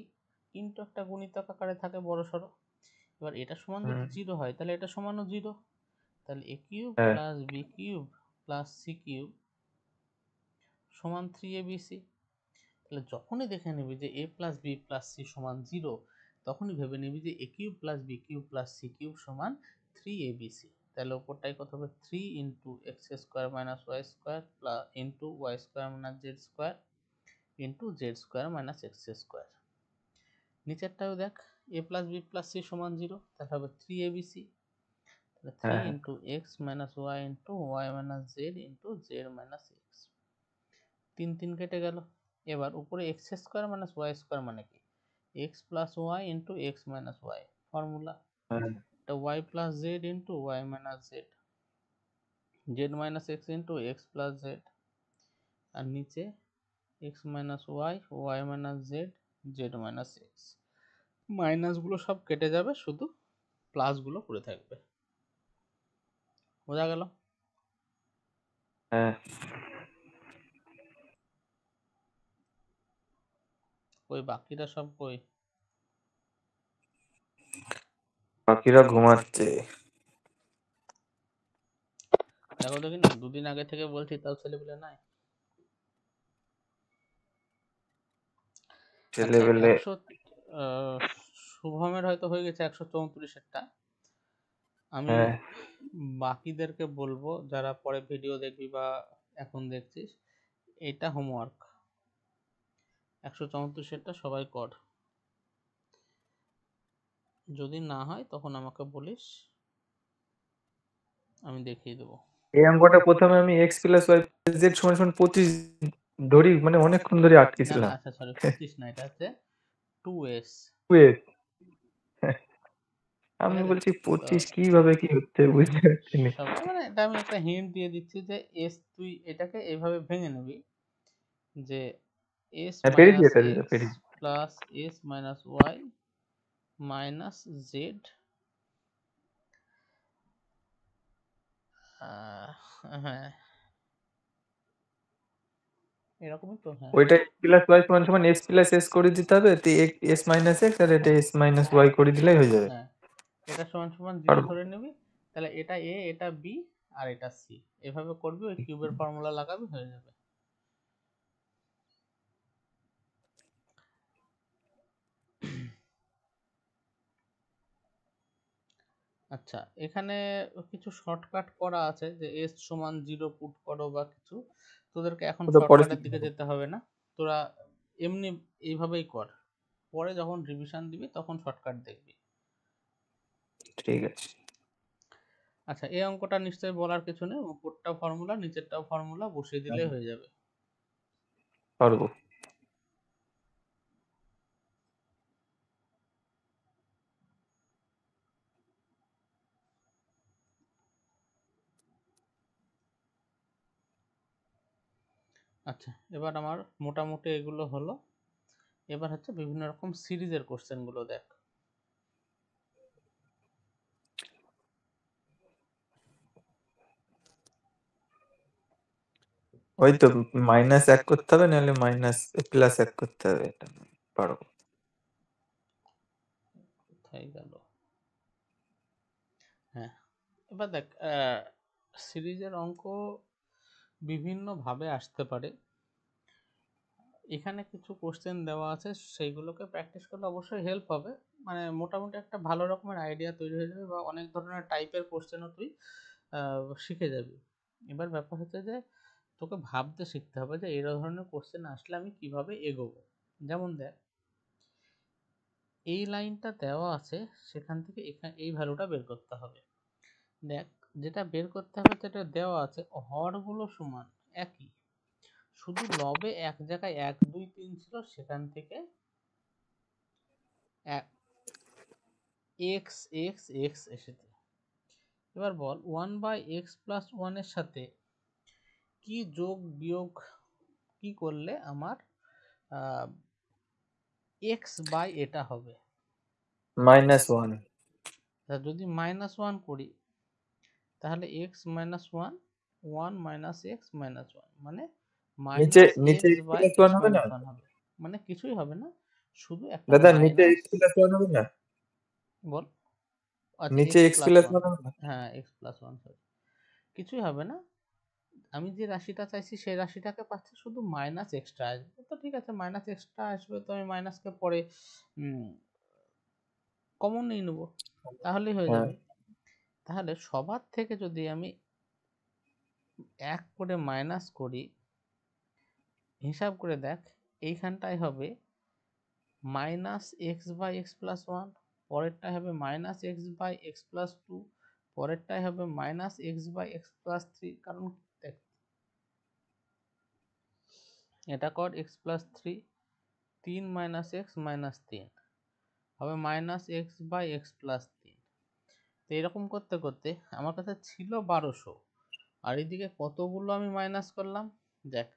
কিন্তু একটা গুণিতক আকারে থাকে বড় সড়ো। এবার এটা সমান যদি 0 হয় তাহলে এটা সমানও 0। তাহলে a কিউব
হ্যাঁ
plus B cube plus C cube সমান 3abc। তাহলে যখনই দেখে নিবি যে a plus B plus C সমান 0, তখনই ভেবে নিবি যে a cube plus B cube plus C cube সমান 3abc। তাহলে ওপরটাই কত হবে, 3 into X square minus Y square plus into Y square minus Z square into Z square minus X square. নিচেরটাও দেখ a plus B plus C সমান 0, তাহলে হবে 3abc। তাহলে 3
হ্যাঁ
into X minus Y into Y minus Z into Z minus X, 3 3 কেটে গেল। এবার উপরে X square minus Y square মানে কি, x plus Y into X minus Y formula,
হ্যাঁ
এটা Y plus Z into Y minus Z, Z minus X into X plus Z, আর নিচে X minus Y Y minus Z Z minus X. মাইনাসগুলো সব কেটে যাবে, শুধু প্লাসগুলো পড়ে থাকবে। বোঝা গেল?
হ্যাঁ
ওই বাকিটা সব কই?
বাকিরা ঘুমাচ্ছে।
দেখো দেখি না, দুদিন আগে থেকে বলছি তাও ছেলেপেলে নাই। আচ্ছা
ছেলেবেলে
100 শুভমের হয়তো হয়ে গেছে 134টা। আমি
হ্যাঁ
বাকিদেরকে বলবো যারা পরে ভিডিও দেখবি বা এখন দেখছিস, এটা হোমওয়ার্ক 134টা সবাই কর। যদি না হয় তখন আমাকে বলিস, আমি দেখিয়ে দেবো।
এই অঙ্কটা প্রথমে আমি এক্স প্লাস ওয়াই জেড সমান সমান 25 ধরি, মানে অনেকক্ষণ ধরে
না না,
আটকেছিলাম।
আচ্ছা সরি 25 না, এটা হচ্ছে 2s,
Wait,
ঠিক
আমি
আছে?
বলছি
তো
25 কিভাবে কি হচ্ছে বুঝতে পারছি না।
সবাই মানে এটা আমি একটা হিন্ট দিয়ে দিচ্ছি যে এস, তুই এটাকে এইভাবে ভেঙে নিবি যে এস
হ্যাঁ পেরেছি,
মাইনাস
এটা
এক্স
পেরেছি।
Plus S minus Y minus Z, হ্যাঁ এরকমই তো, হ্যাঁ
ওইটা প্লাস ওয়াই সমান সমান এক্স প্লাস এস করে দিতে হবে, তো এস মাইনাস এক্স আর এটা এস মাইনাস ওয়াই করে দিলেই হয়ে যাবে।
হ্যাঁ, এটা সমান সমান 0
পারবো।
ধরে নিবি। তাহলে এটা এ, এটা বি, আর এটা সি, এভাবে করবি, ওই কিউবের ফর্মুলা লাগাবি, হয়ে যাবে। আচ্ছা এখানে কিছু শর্টকাট করা আছে যে এস সমান 0 পুট করো বা কিছু, তোদেরকে এখন
ওটা পরে
শর্টকাটের
শিখতে
দিকে
হবে।
যেতে হবে না, তোরা এমনি এইভাবেই কর, পরে যখন রিভিশন দিবি তখন শর্টকাট দেখবি।
ঠিক আছে।
আচ্ছা এই অঙ্কটা নিশ্চয়ই বলার কিছু নেই, উপরটাও ফর্মুলা নিচেরটাও ফর্মুলা, বসিয়ে দিলে হয়ে যাবে।
পারবো।
আচ্ছা এবার আমার মোটামুটি এগুলো হলো, এবার হচ্ছে বিভিন্ন রকম সিরিজের কোশ্চেন গুলো দেখ।
ওই তো মাইনাস এক করতে হবে, নাহলে মাইনাস প্লাস এক করতে হবে, এটা পারবো।
কোথায় গেল, হ্যাঁ এবার দেখ সিরিজের অঙ্ক বিভিন্ন ভাবে আসতে পারে। এখানে কিছু কোশ্চেন দেওয়া আছে, সেইগুলোকে প্র্যাকটিস করলে অবশ্যই হেল্প হবে, মানে মোটামুটি একটা ভালো রকমের আইডিয়া তৈরি হয়ে যাবে, বা অনেক ধরনের টাইপের কোশ্চেনও তুই শিখে যাবি। এবার ব্যাপার হচ্ছে যে তোকে ভাবতে শিখতে হবে যে এই ধরনের কোশ্চেন আসলে আমি কিভাবে এগোবো। যেমন দেখ এই লাইনটা দেওয়া আছে, সেখান থেকে এখানে এই ভ্যালুটা বের করতে হবে। দেখ যেটা বের করতে হবে যেটা দেওয়া আছে, হরগুলো সমান একই, শুধু লবে এক জায়গায় 1 2 3 ছিল, সেখান থেকে এক্স এক্স এক্স এসেছে। এবার বল 1/x+1 এর সাথে কি যোগ বিয়োগ কি করলে আমার এক্স বাই এটা হবে।
-1
যদি -1 করি তাহলে x - 1 1 - x - 1 মানে
নিচে
-x
x
by
plus
x
1 হবে না?
1 হবে, মানে কিছুই হবে না, শুধু একটা
দাদা নিচে
মাইনাস।
x প্লাস 1 হবে না?
বল, আচ্ছা
নিচে
x
x
প্লাস
প্লাস
1,
1 হবে না?
হ্যাঁ x প্লাস 1, সরি, কিছুই হবে না। আমি যে রাশিটা চাইছি সেই রাশিটাকে পাচ্ছি, শুধু মাইনাস এক্সট্রা আসবে, তো ঠিক আছে মাইনাস এক্সট্রা আসবে, তো আমি মাইনাসকে পরে কমন নিয়ে নেবো, তাহলেই হয়ে
হ্যাঁ,
যাবে। তাহলে সবার থেকে যদি আমি 1 করে মাইনাস করি, হিসাব করে দেখ, এইখানটায় হবে -x/x+1, পরেরটায় হবে -x/x+2, পরেরটায় হবে -x/x+3, কারণ দেখ এটা কর x+3, 3 - x - 3 হবে -x/x+3। তো এরকম করতে করতে আমার কাছে ছিল 1200, আর এদিকে কতগুলো আমি মাইনাস করলাম, দেখ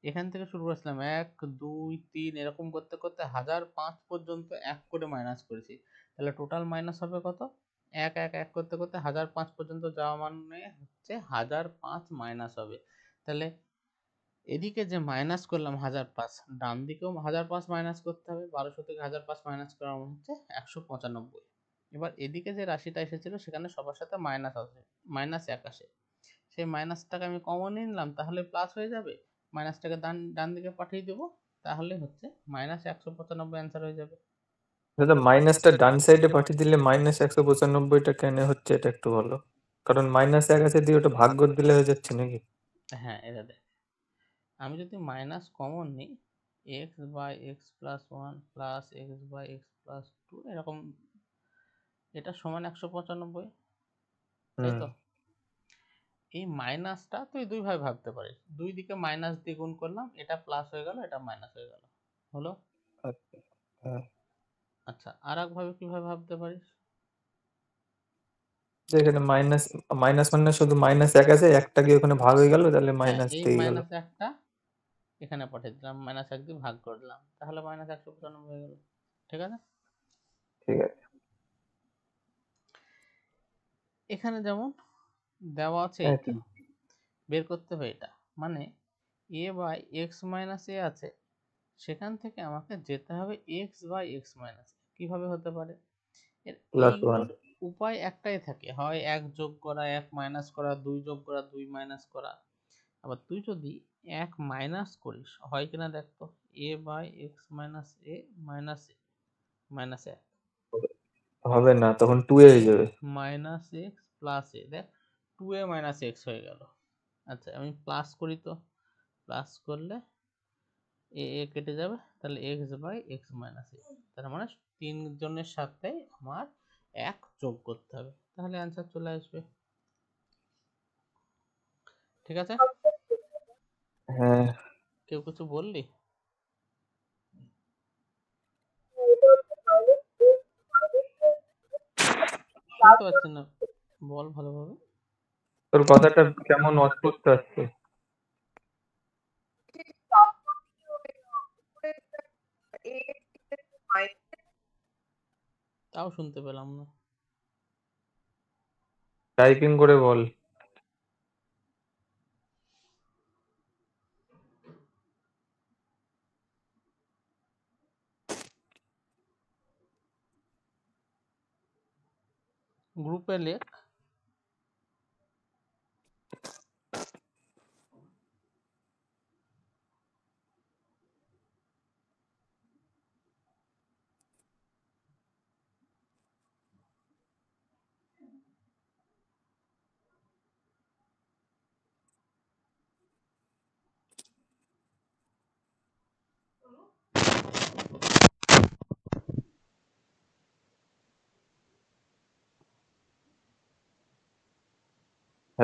এখান থেকে শুরু করেছিলাম 1 2 3, এরকম করতে করতে 1005 পর্যন্ত 1 করে মাইনাস করেছি, তাহলে টোটাল মাইনাস হবে কত, 1 1 1 করতে করতে 1005 পর্যন্ত যাওয়া মানে হচ্ছে 1005 মাইনাস হবে। তাহলে এদিকে যে মাইনাস করলাম 1005, ডান দিকেও 1005 মাইনাস করতে হবে, 1200 থেকে 1005 মাইনাস করা মানে হচ্ছে 195। এবার এদিকে যে রাশিটা এসেছিল সেখানে সবার সাথে মাইনাস আসে, -1 আসে, সেই মাইনাসটাকে আমি কমন নিলাম, তাহলে প্লাস হয়ে যাবে, মাইনাসটাকে ডান দিকে পাঠিয়ে দেবো, তাহলে হচ্ছে -195 অ্যান্সার হয়ে যাবে।
দাদা মাইনাসটা ডান সাইডে পাঠিয়ে দিলে -195টা কেন হচ্ছে এটা একটু বলো, কারণ -1 আছে দিয়ে ওটা ভাগ করে দিলে হয়ে যাচ্ছে নাকি?
হ্যাঁ, এটা দেখ, আমি যদি মাইনাস কমন নিই, x/x+1 প্লাস x/x+2 এরকম, এটা সমান 195, তাই
হুম,
তো? এই মাইনাসটা তুই দুই ভাবে ভাবতে পারিস, দুই দিকে মাইনাস দিয়ে গুণ করলাম, এটা প্লাস হয়ে গেল, এটা মাইনাস হয়ে গেল, হলো।
আচ্ছা, হ্যাঁ,
আচ্ছা, আর এক ভাবে কিভাবে ভাবতে পারিস,
যে এখানে মাইনাস মাইনাস মানে শুধু -1 আছে, একটা গিয়ে ওখানে ভাগ হয়ে গেল, তাহলে
হ্যাঁ
মাইনাস
এই
থেকে গেল।
-1টা এখানে পাঠিয়ে দিলাম, -1 দিয়ে ভাগ করে দিলাম, তাহলে -195 হয়ে গেল, ঠিক আছে।
ঠিক আছে।
এখানে যেমন দেওয়া আছে
হ্যাঁ,
এইটা, বের করতে হবে এটা, মানে a/x - a আছে, সেখান থেকে আমাকে যেতে হবে x/x - কিভাবে হতে পারে,
+1
এইগুলোর উপায় একটাই থাকে, হয় 1 যোগ করা, 1 মাইনাস করা, 2 যোগ করা, 2 মাইনাস করা। আবার তুই যদি 1 মাইনাস করিস, হয় কিনা দেখ তো, a/x - a মাইনাস 1,
হবে না, তখন 2 এ
a
হয়ে যাবে।
- x প্লাস a, দেখ 2a - x হয়ে গেল। আচ্ছা আমি প্লাস করি, তো প্লাস করলে এ কেটে যাবে, তাহলে x/x - a, তার মানে তিনজনের সাথে আমার 1 যোগ করতে হবে, তাহলে অ্যান্সার চলে আসবে, ঠিক আছে।
হ্যাঁ,
কেউ কিছু বললি? শুনতে পাচ্ছি না, বল ভালোভাবে।
তোর কথাটা কেমন অস্পষ্ট আসছে।
তাও শুনতে পেলাম না।
টাইপিং করে বল।
গ্রুপে লেখ।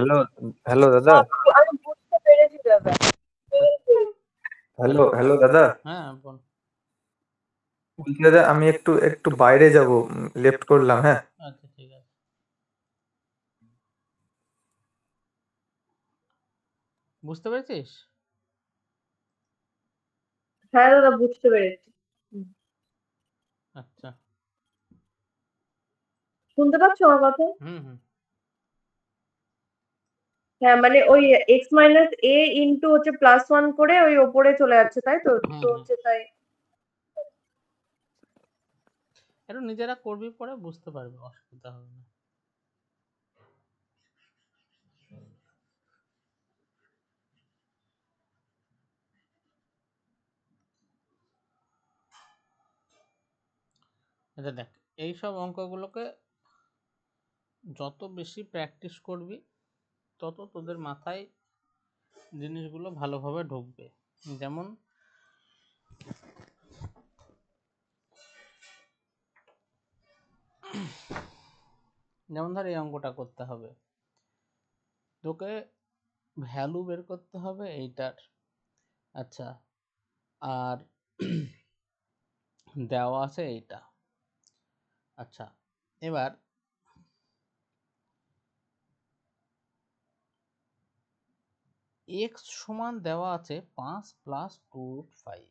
হ্যালো হ্যালো দাদা,
আমি বুঝতে পেরেছি দাদা।
হ্যালো হ্যালো দাদা,
হ্যাঁ বল।
বলছি দাদা আমি একটু একটু বাইরে যাব, লেফট করলাম, হ্যাঁ।
আচ্ছা ঠিক আছে, বুঝতে পেরেছিস?
হ্যাঁ দাদা বুঝতে পেরেছি।
আচ্ছা,
শুনতে পাচ্ছ আমার কথা?
হুম হুম,
হ্যাঁ মানে ওই x মাইনাস a ইন্টু হচ্ছে প্লাস ওয়ান করে ওই ওপরে চলে যাচ্ছে, তাই তো?
হুম
তো
হুম,
হচ্ছে তাই।
একটু নিজেরা করবি, পরে বুঝতে পারবে, অসুবিধা হবে না। আচ্ছা দেখ, এইসব অঙ্কগুলোকে যত বেশি প্র্যাকটিস করবি তত তোদের মাথায় জিনিসগুলো ভালোভাবে ঢুকবে। যেমন যেমন ধর এই অঙ্কটা করতে হবে, তোকে ভ্যালু বের করতে হবে এইটার। আচ্ছা, আর দেওয়া আছে এইটা। আচ্ছা, এবার x সমান দেওয়া আছে 5 প্লাস 2√5,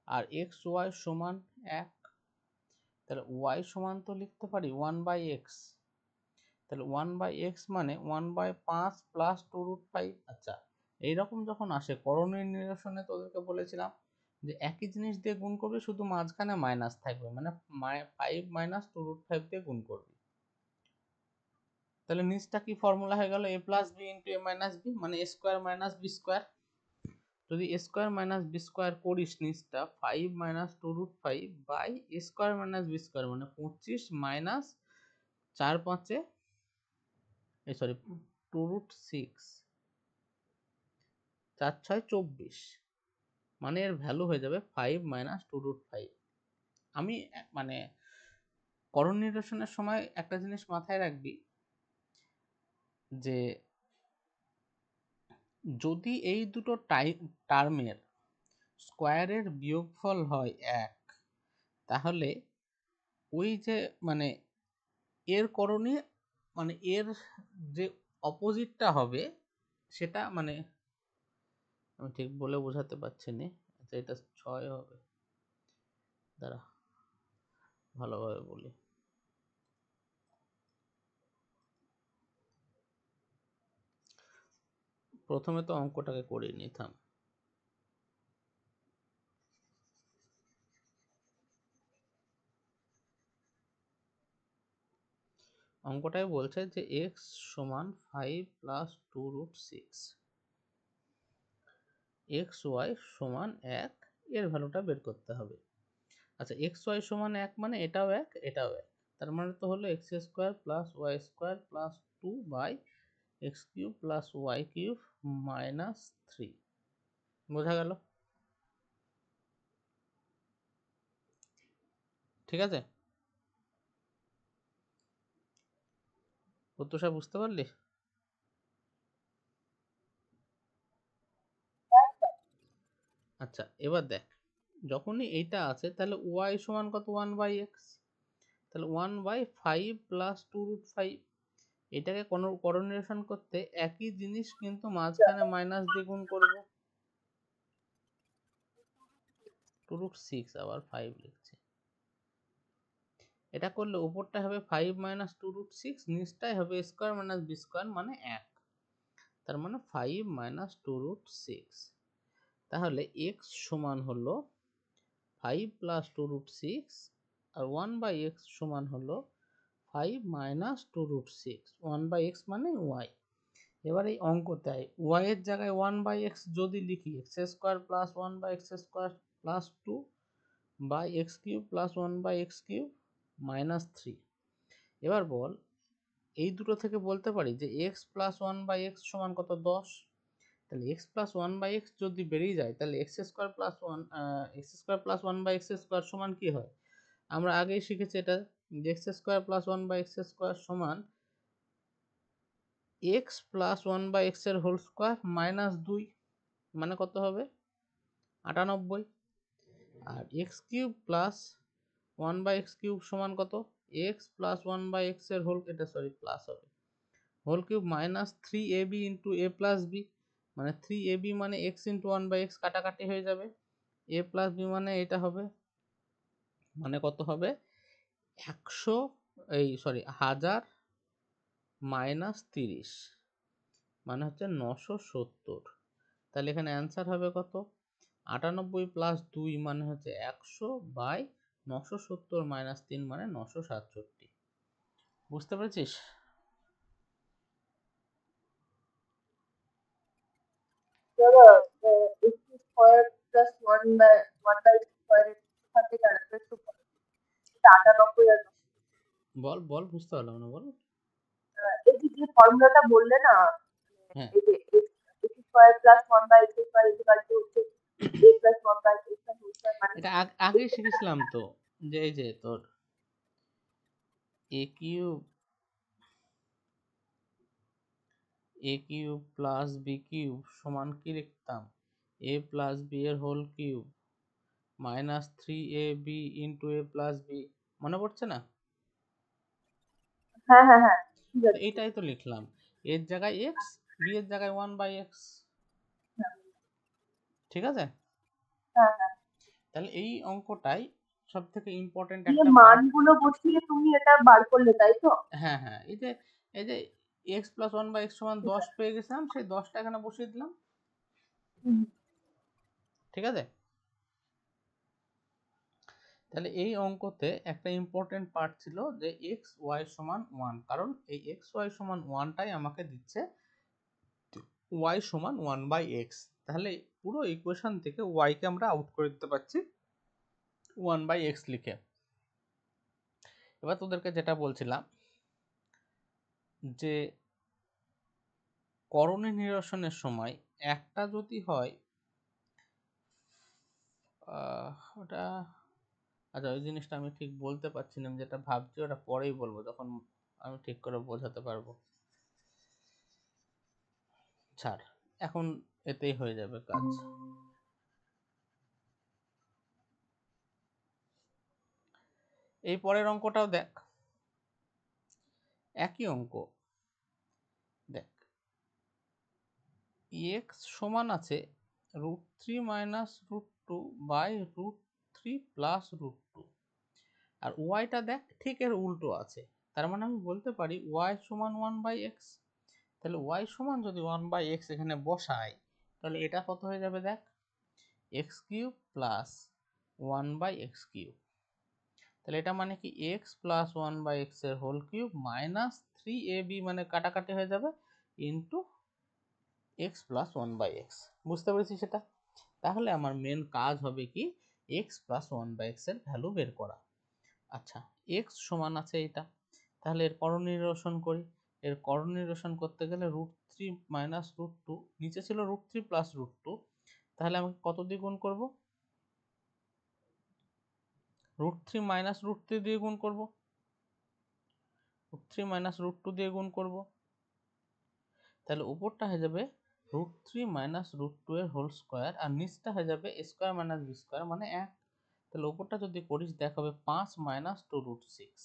আর এক্স ওয়াই সমান 1, তাহলে y সমান তো লিখতে পারি 1/x, তাহলে 1/x মানে 1/5 প্লাস 2√5। আচ্ছা, এইরকম যখন আসে করণীয় নিরসনে তোদেরকে বলেছিলাম যে একই জিনিস দিয়ে গুণ করবি, শুধু মাঝখানে মাইনাস থাকবে, মানে 5 মাইনাস 2√5 দিয়ে গুণ করবি। তাহলে নিচটা কি ফর্মুলা হয়ে গেল, a plus B into A minus B, মানে A square minus B square. যদি A square minus B square করিস, নিচটা 5 minus 2√5 by A square minus B square, মানে 25 মাইনাস 4 5 সরি 2√6, 4 6 24, মানে এর ভ্যালু হয়ে যাবে 5 মাইনাস 2√5। আমি মানে করণ নিরসনের সময় একটা জিনিস মাথায় রাখবি, যে যদি এই দুটো টার্মের স্কোয়ারের বিয়োগফল হয় 1, তাহলে ওই যে মানে এর করণীয়, মানে এর যে অপোজিটটা হবে সেটা, মানে আমি ঠিক বলে বোঝাতে পারছি না। আচ্ছা, এটা 6 হবে, দাঁড়া ভালোভাবে বলি। প্রথমে তো অঙ্কটাকে করে নিতাম। অঙ্কটাই বলছে যে x সমান 5 প্লাস 2√6, এক্স ওয়াই সমান 1, এর ভ্যালুটা বের করতে হবে। আচ্ছা, এক্স ওয়াই সমান 1 মানে এটাও 1 এটাও 1, তার মানে তো হলো X square plus Y square plus 2 by x cube plus Y cube minus 3। বোঝা গেল? ঠিক আছে, প্রত্যুষা বুঝতে পারলি? আচ্ছা, এবার দেখ, যখনই এইটা আছে তাহলে ওয়াই সমান কত, 1/x, তাহলে 1/5 প্লাস 2√5। এটাকে কোনো করণীয়সন করতে একই জিনিস কিন্তু মাঝখানে মাইনাস দিয়ে গুণ করবো, 2√6 আবার 5 লিখছে। এটা করলে উপরটা হবে 5 মাইনাস 2√6, নিচটাই হবে স্কোয়ার মাইনাস বি স্কোয়ার মানে 1, তার মানে 5 মাইনাস 2√6। তাহলে x সমান হলো 5 প্লাস 2√6, আর 1/x সমান হলো 5 মাইনাস 2√6, 1/x মানে y। এবার এই অঙ্কটাই y এর জায়গায় 1/x যদি লিখি, X square plus 1/x square plus 2 by x cube plus 1/x cube minus 3। এবার বল, এই দুটো থেকে বলতে পারি যে x প্লাস 1/x সমান কত, 10। তাহলে x প্লাস 1/x যদি বেরিয়ে যায়, তাহলে x square plus 1/x square সমান কি হয়, আমরা আগেই শিখেছি এটা, যে x square plus 1/x square সমান x plus one by x এর হোল স্কোয়ার মাইনাস 2 মানে কত হবে 98, আর x cube plus one by x cube সমান কত x plus one by x এর হোল, এটা সরি প্লাস হবে, whole cube minus 3ab into a plus b, মানে 3ab মানে x into one by x কাটাকাটি হয়ে যাবে, এ প্লাস বি মানে এটা হবে, মানে কত হবে 100 এই সরি 1000 মাইনাস 30 মানে হচ্ছে 970। তাহলে এখানে অ্যান্সার হবে কত 98 প্লাস 2 মানে হচ্ছে 100 বাই 970 মাইনাস 3 মানে 967। বুঝতে পেরেছিস?
দাদা x square plus 1 by square এখান থেকে আনসার তো 98 আর
বল বল বুঝতে পারলাম না, বল।
এই যে ফর্মুলাটা বললে না,
হ্যাঁ
এই যে x square plus 1 by x square equal to হচ্ছে a plus 1 by x square মানে
এটা আগেই শিখেছিলাম তো, যে এই যে তোর a cube plus B cube সমান কি লিখতাম এ প্লাস বি এর whole cube minus 3ab into a plus b, মনে পড়ছে না?
হ্যাঁ হ্যাঁ হ্যাঁ ঠিক
তো
আছে
এইটাই তো লিখলাম, এর জায়গায় এক্স, বি এর জায়গায় 1/x, ঠিক আছে?
হ্যাঁ হ্যাঁ
তাহলে এই অঙ্কটাই সব থেকে ইম্পর্টেন্ট
দিয়ে
একটা পার্ট।
মানগুলো বসিয়ে তুমি এটা বার করলে তাই তো?
হ্যাঁ হ্যাঁ, এই যে এক্স প্লাস 1/x সমান 10 পেয়ে গেছিলাম, সেই 10টা এখানে বসিয়ে দিলাম,
হুম।
ঠিক আছে? তাহলে এই অঙ্কতে একটা ইম্পর্টেন্ট পার্ট ছিল যে এক্স ওয়াই সমান 1, কারণ এই এক্স ওয়াই সমান 1টাই আমাকে দিচ্ছে ওয়াই সমান 1/x। তাহলে পুরো ইকুয়েশন থেকে ওয়াই কে আমরা আউট করে দিতে পারছি 1/x লিখে। এবার তোদেরকে যেটা বলছিলাম যে করণী নিরসনের সময় একটা যদি হয় ওটা, আচ্ছা ওই জিনিসটা আমি ঠিক বলতে পারছি না, আমি যেটা ভাবছি ওটা পরেই বলবো যখন আমি ঠিক করে বোঝাতে পারবো, ছাড়, এখন এতেই হয়ে যাবে কাজ। এই পরের অঙ্কটাও দেখ, একই অঙ্ক, দেখ এক্স সমান আছে √3 মাইনাস √2 বাই √3 প্লাস √2, আর ওয়াইটা দেখ ঠিক এর উল্টো আছে, তার মানে আমি বলতে পারি ওয়াই সমান 1/x। তাহলে ওয়াই সমান যদি 1/x এখানে বসাই, তাহলে এটা কত হয়ে যাবে দেখ x cube plus 1/x cube. তাহলে এটা মানে কি এক্স প্লাস 1/x এর হোল কিউব মাইনাস 3ab মানে কাটাকাটি হয়ে যাবে ইন্টু এক্স প্লাস 1/x। বুঝতে পেরেছি সেটা? তাহলে আমার মেন কাজ হবে কি এক্স প্লাস 1/x এর ভ্যালু বের করা। আচ্ছা এক্স সমান আছে এটা, তাহলে এর করণ নিরসন করি। এর করণ নিরসন করতে গেলে √3 মাইনাস √2, নিচে ছিল √3 প্লাস √2, তাহলে আমি কত দিয়ে গুণ করব √3 মাইনাস √3 দিয়ে গুণ করব, √3 মাইনাস √2 দিয়ে গুণ করব, তাহলে উপরটা হয়ে যাবে √3 মাইনাস √2 এর হোল স্কোয়ার, আর নিচটা হয়ে যাবে a square minus b square মানে 1। তাহলে উপরটা যদি করিস দেখ হবে 5 মাইনাস 2√6,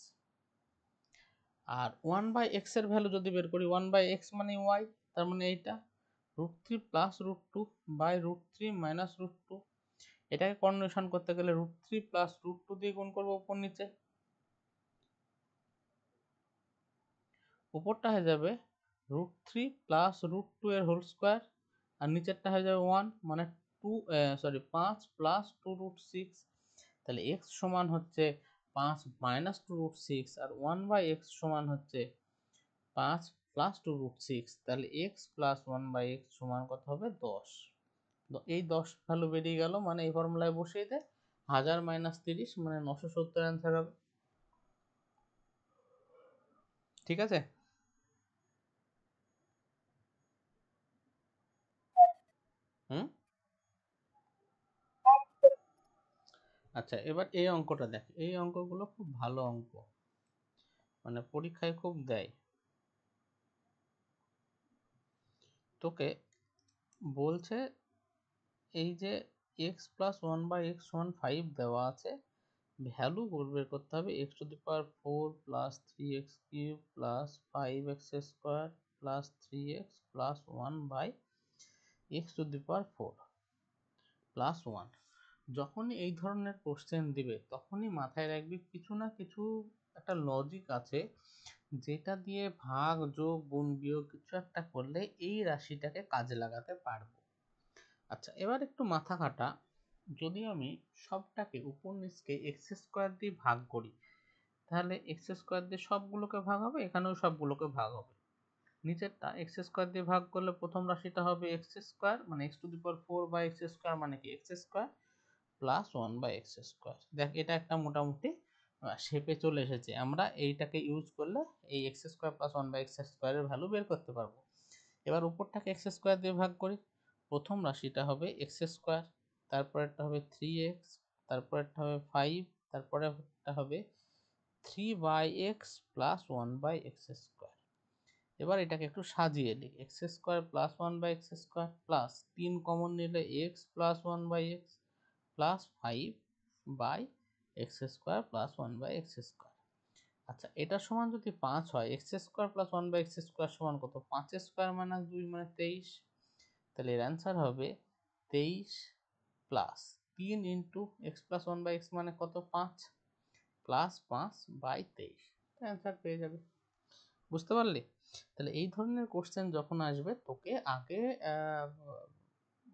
আর 1/x এর ভ্যালু যদি বের করি 1/x মানে y, তার মানে এইটা √3 প্লাস √2 বাই √3 মাইনাস √2, এটাকে কনভার্সন করতে গেলে √3 প্লাস √2 দিয়ে গুণ করবো উপর নিচে, উপরটা হয়ে যাবে √3 প্লাস √2 এর হোল স্কোয়ার, আর নিচেরটা হয়ে যাবে 1 মানে 5 প্লাস 2√6। তাহলে x সমান হচ্ছে 5 মাইনাস 2√6, আর 1/x সমান হচ্ছে 5 প্লাস 2√6। তাহলে x প্লাস 1/x সমান কত হবে 10। এই 10 ভ্যালু বেরিয়ে গেল, মানে এই ফর্মুলায় বসিয়ে দে 1000 মাইনাস 30 মানে 970 অ্যান্সার হবে। ঠিক আছে? হুম, আচ্ছা এবার এই অঙ্কটা দেখ, এই অঙ্কগুলো খুব ভালো অঙ্ক, মানে পরীক্ষায় খুব দেয়। তোকে বলছে এই যে X plus one by X সমান 5 দেওয়া আছে, ভ্যালু বের করতে হবে X to the power 4 plus 3x cube plus 5x square plus 3x plus 1 by X to the power 4 plus 1। যখনই এই ধরনের কোশ্চেন দিবে তখনই মাথায় রাখবি কিছু না কিছু একটা লজিক আছে যেটা দিয়ে ভাগ যোগ গুণ বিয়োগ কিছু একটা করলে এই রাশিটাকে কাজে লাগাতে পারবো। আচ্ছা, এবার একটু মাথা খাটা। যদি আমি সবটাকে উপর নিচকে এক্স স্কোয়ার দিয়ে ভাগ করি, তাহলে এক্স স্কোয়ার দিয়ে সবগুলোকে ভাগ হবে, এখানেও সবগুলোকে ভাগ হবে। নিচেরটা এক্স স্কোয়ার দিয়ে ভাগ করলে প্রথম রাশিটা হবে এক্স স্কোয়ার, মানে X to the power 4 by x square, মানে কি X square plus 1 by x square. দেখ, এটা একটা মোটামুটি শেপে চলে এসেছে। আমরা এইটাকে ইউজ করলে এই X square plus 1 by X স্কোয়ারের ভ্যালু বের করতে পারবো। এবার উপরটাকে এক্স স্কোয়ার দিয়ে ভাগ করি, প্রথম রাশিটা হবে এক্স স্কোয়ার, তারপরেরটা হবে 3x, তারপরেরটা হবে 5, তারপরেরটা হবে 3 by x plus 1 by x square. এবার এটাকে একটু সাজিয়ে নিই, x square plus 1 by x square plus 3 common নিলে x plus 1 by x plus 5 by x square plus 1 by x square. আচ্ছা, এটা সমান যদি 5 হয়, x square plus 1 by x square সমান কত? 5 স্কোয়ার মাইনাস 2 মানে 23। তাহলে এর অ্যান্সার হবে 23 plus 3 into X plus 1 by X মানে কত? 5 প্লাস 5 বাই 23। অ্যান্সার পেয়ে যাবে। বুঝতে পারলি? তাহলে এই ধরনের কোশ্চেন যখন আসবে তোকে আগে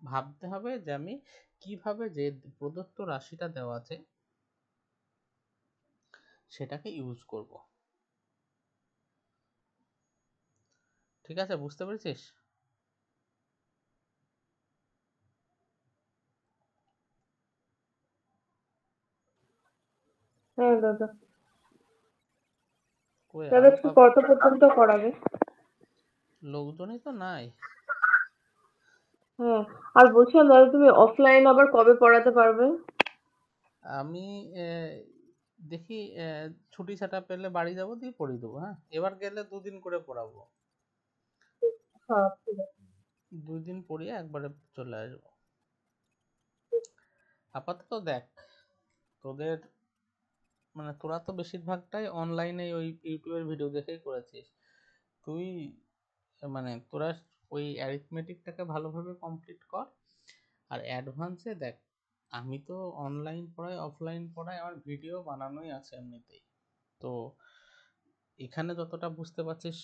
ভাবতে হবে যে আমি কিভাবে যে প্রদত্ত রাশিটা দেওয়া আছে সেটাকে ইউজ করব। ঠিক আছে, বুঝতে পেরেছিস?
হ্যাঁ দাদা।
কই
দাদা
আরো
কত পর্যন্ত করাবে?
লোকজনই তো নাই।
হ্যাঁ, আর বলছিলাম দাদা তুমি অফলাইন আবার কবে পড়াতে পারবে?
আমি দেখি ছুটি ছাটা পেলে বাড়ি যাব, দিয়ে পড়িয়ে দেবো। হ্যাঁ, এবার গেলে 2 দিন করে পড়াবো,
হ্যাঁ ঠিক আছে।
2 দিন পড়িয়ে একবারে চলে আসবো। আপাতত দেখ, তোদের মানে তোরা তো বেশিরভাগটাই অনলাইনে ওই ইউটিউবের ভিডিও দেখেই করেছিস। তুই মানে তোরা ওই অ্যারিথমেটিকটাকে ভালোভাবে কমপ্লিট কর। আর অ্যাডভান্সে দেখ, আমি তো অনলাইন পড়াই অফলাইন পড়াই, আমার ভিডিও বানানোই আছে এমনিতেই। তো এখানে যতটা বুঝতে পারছিস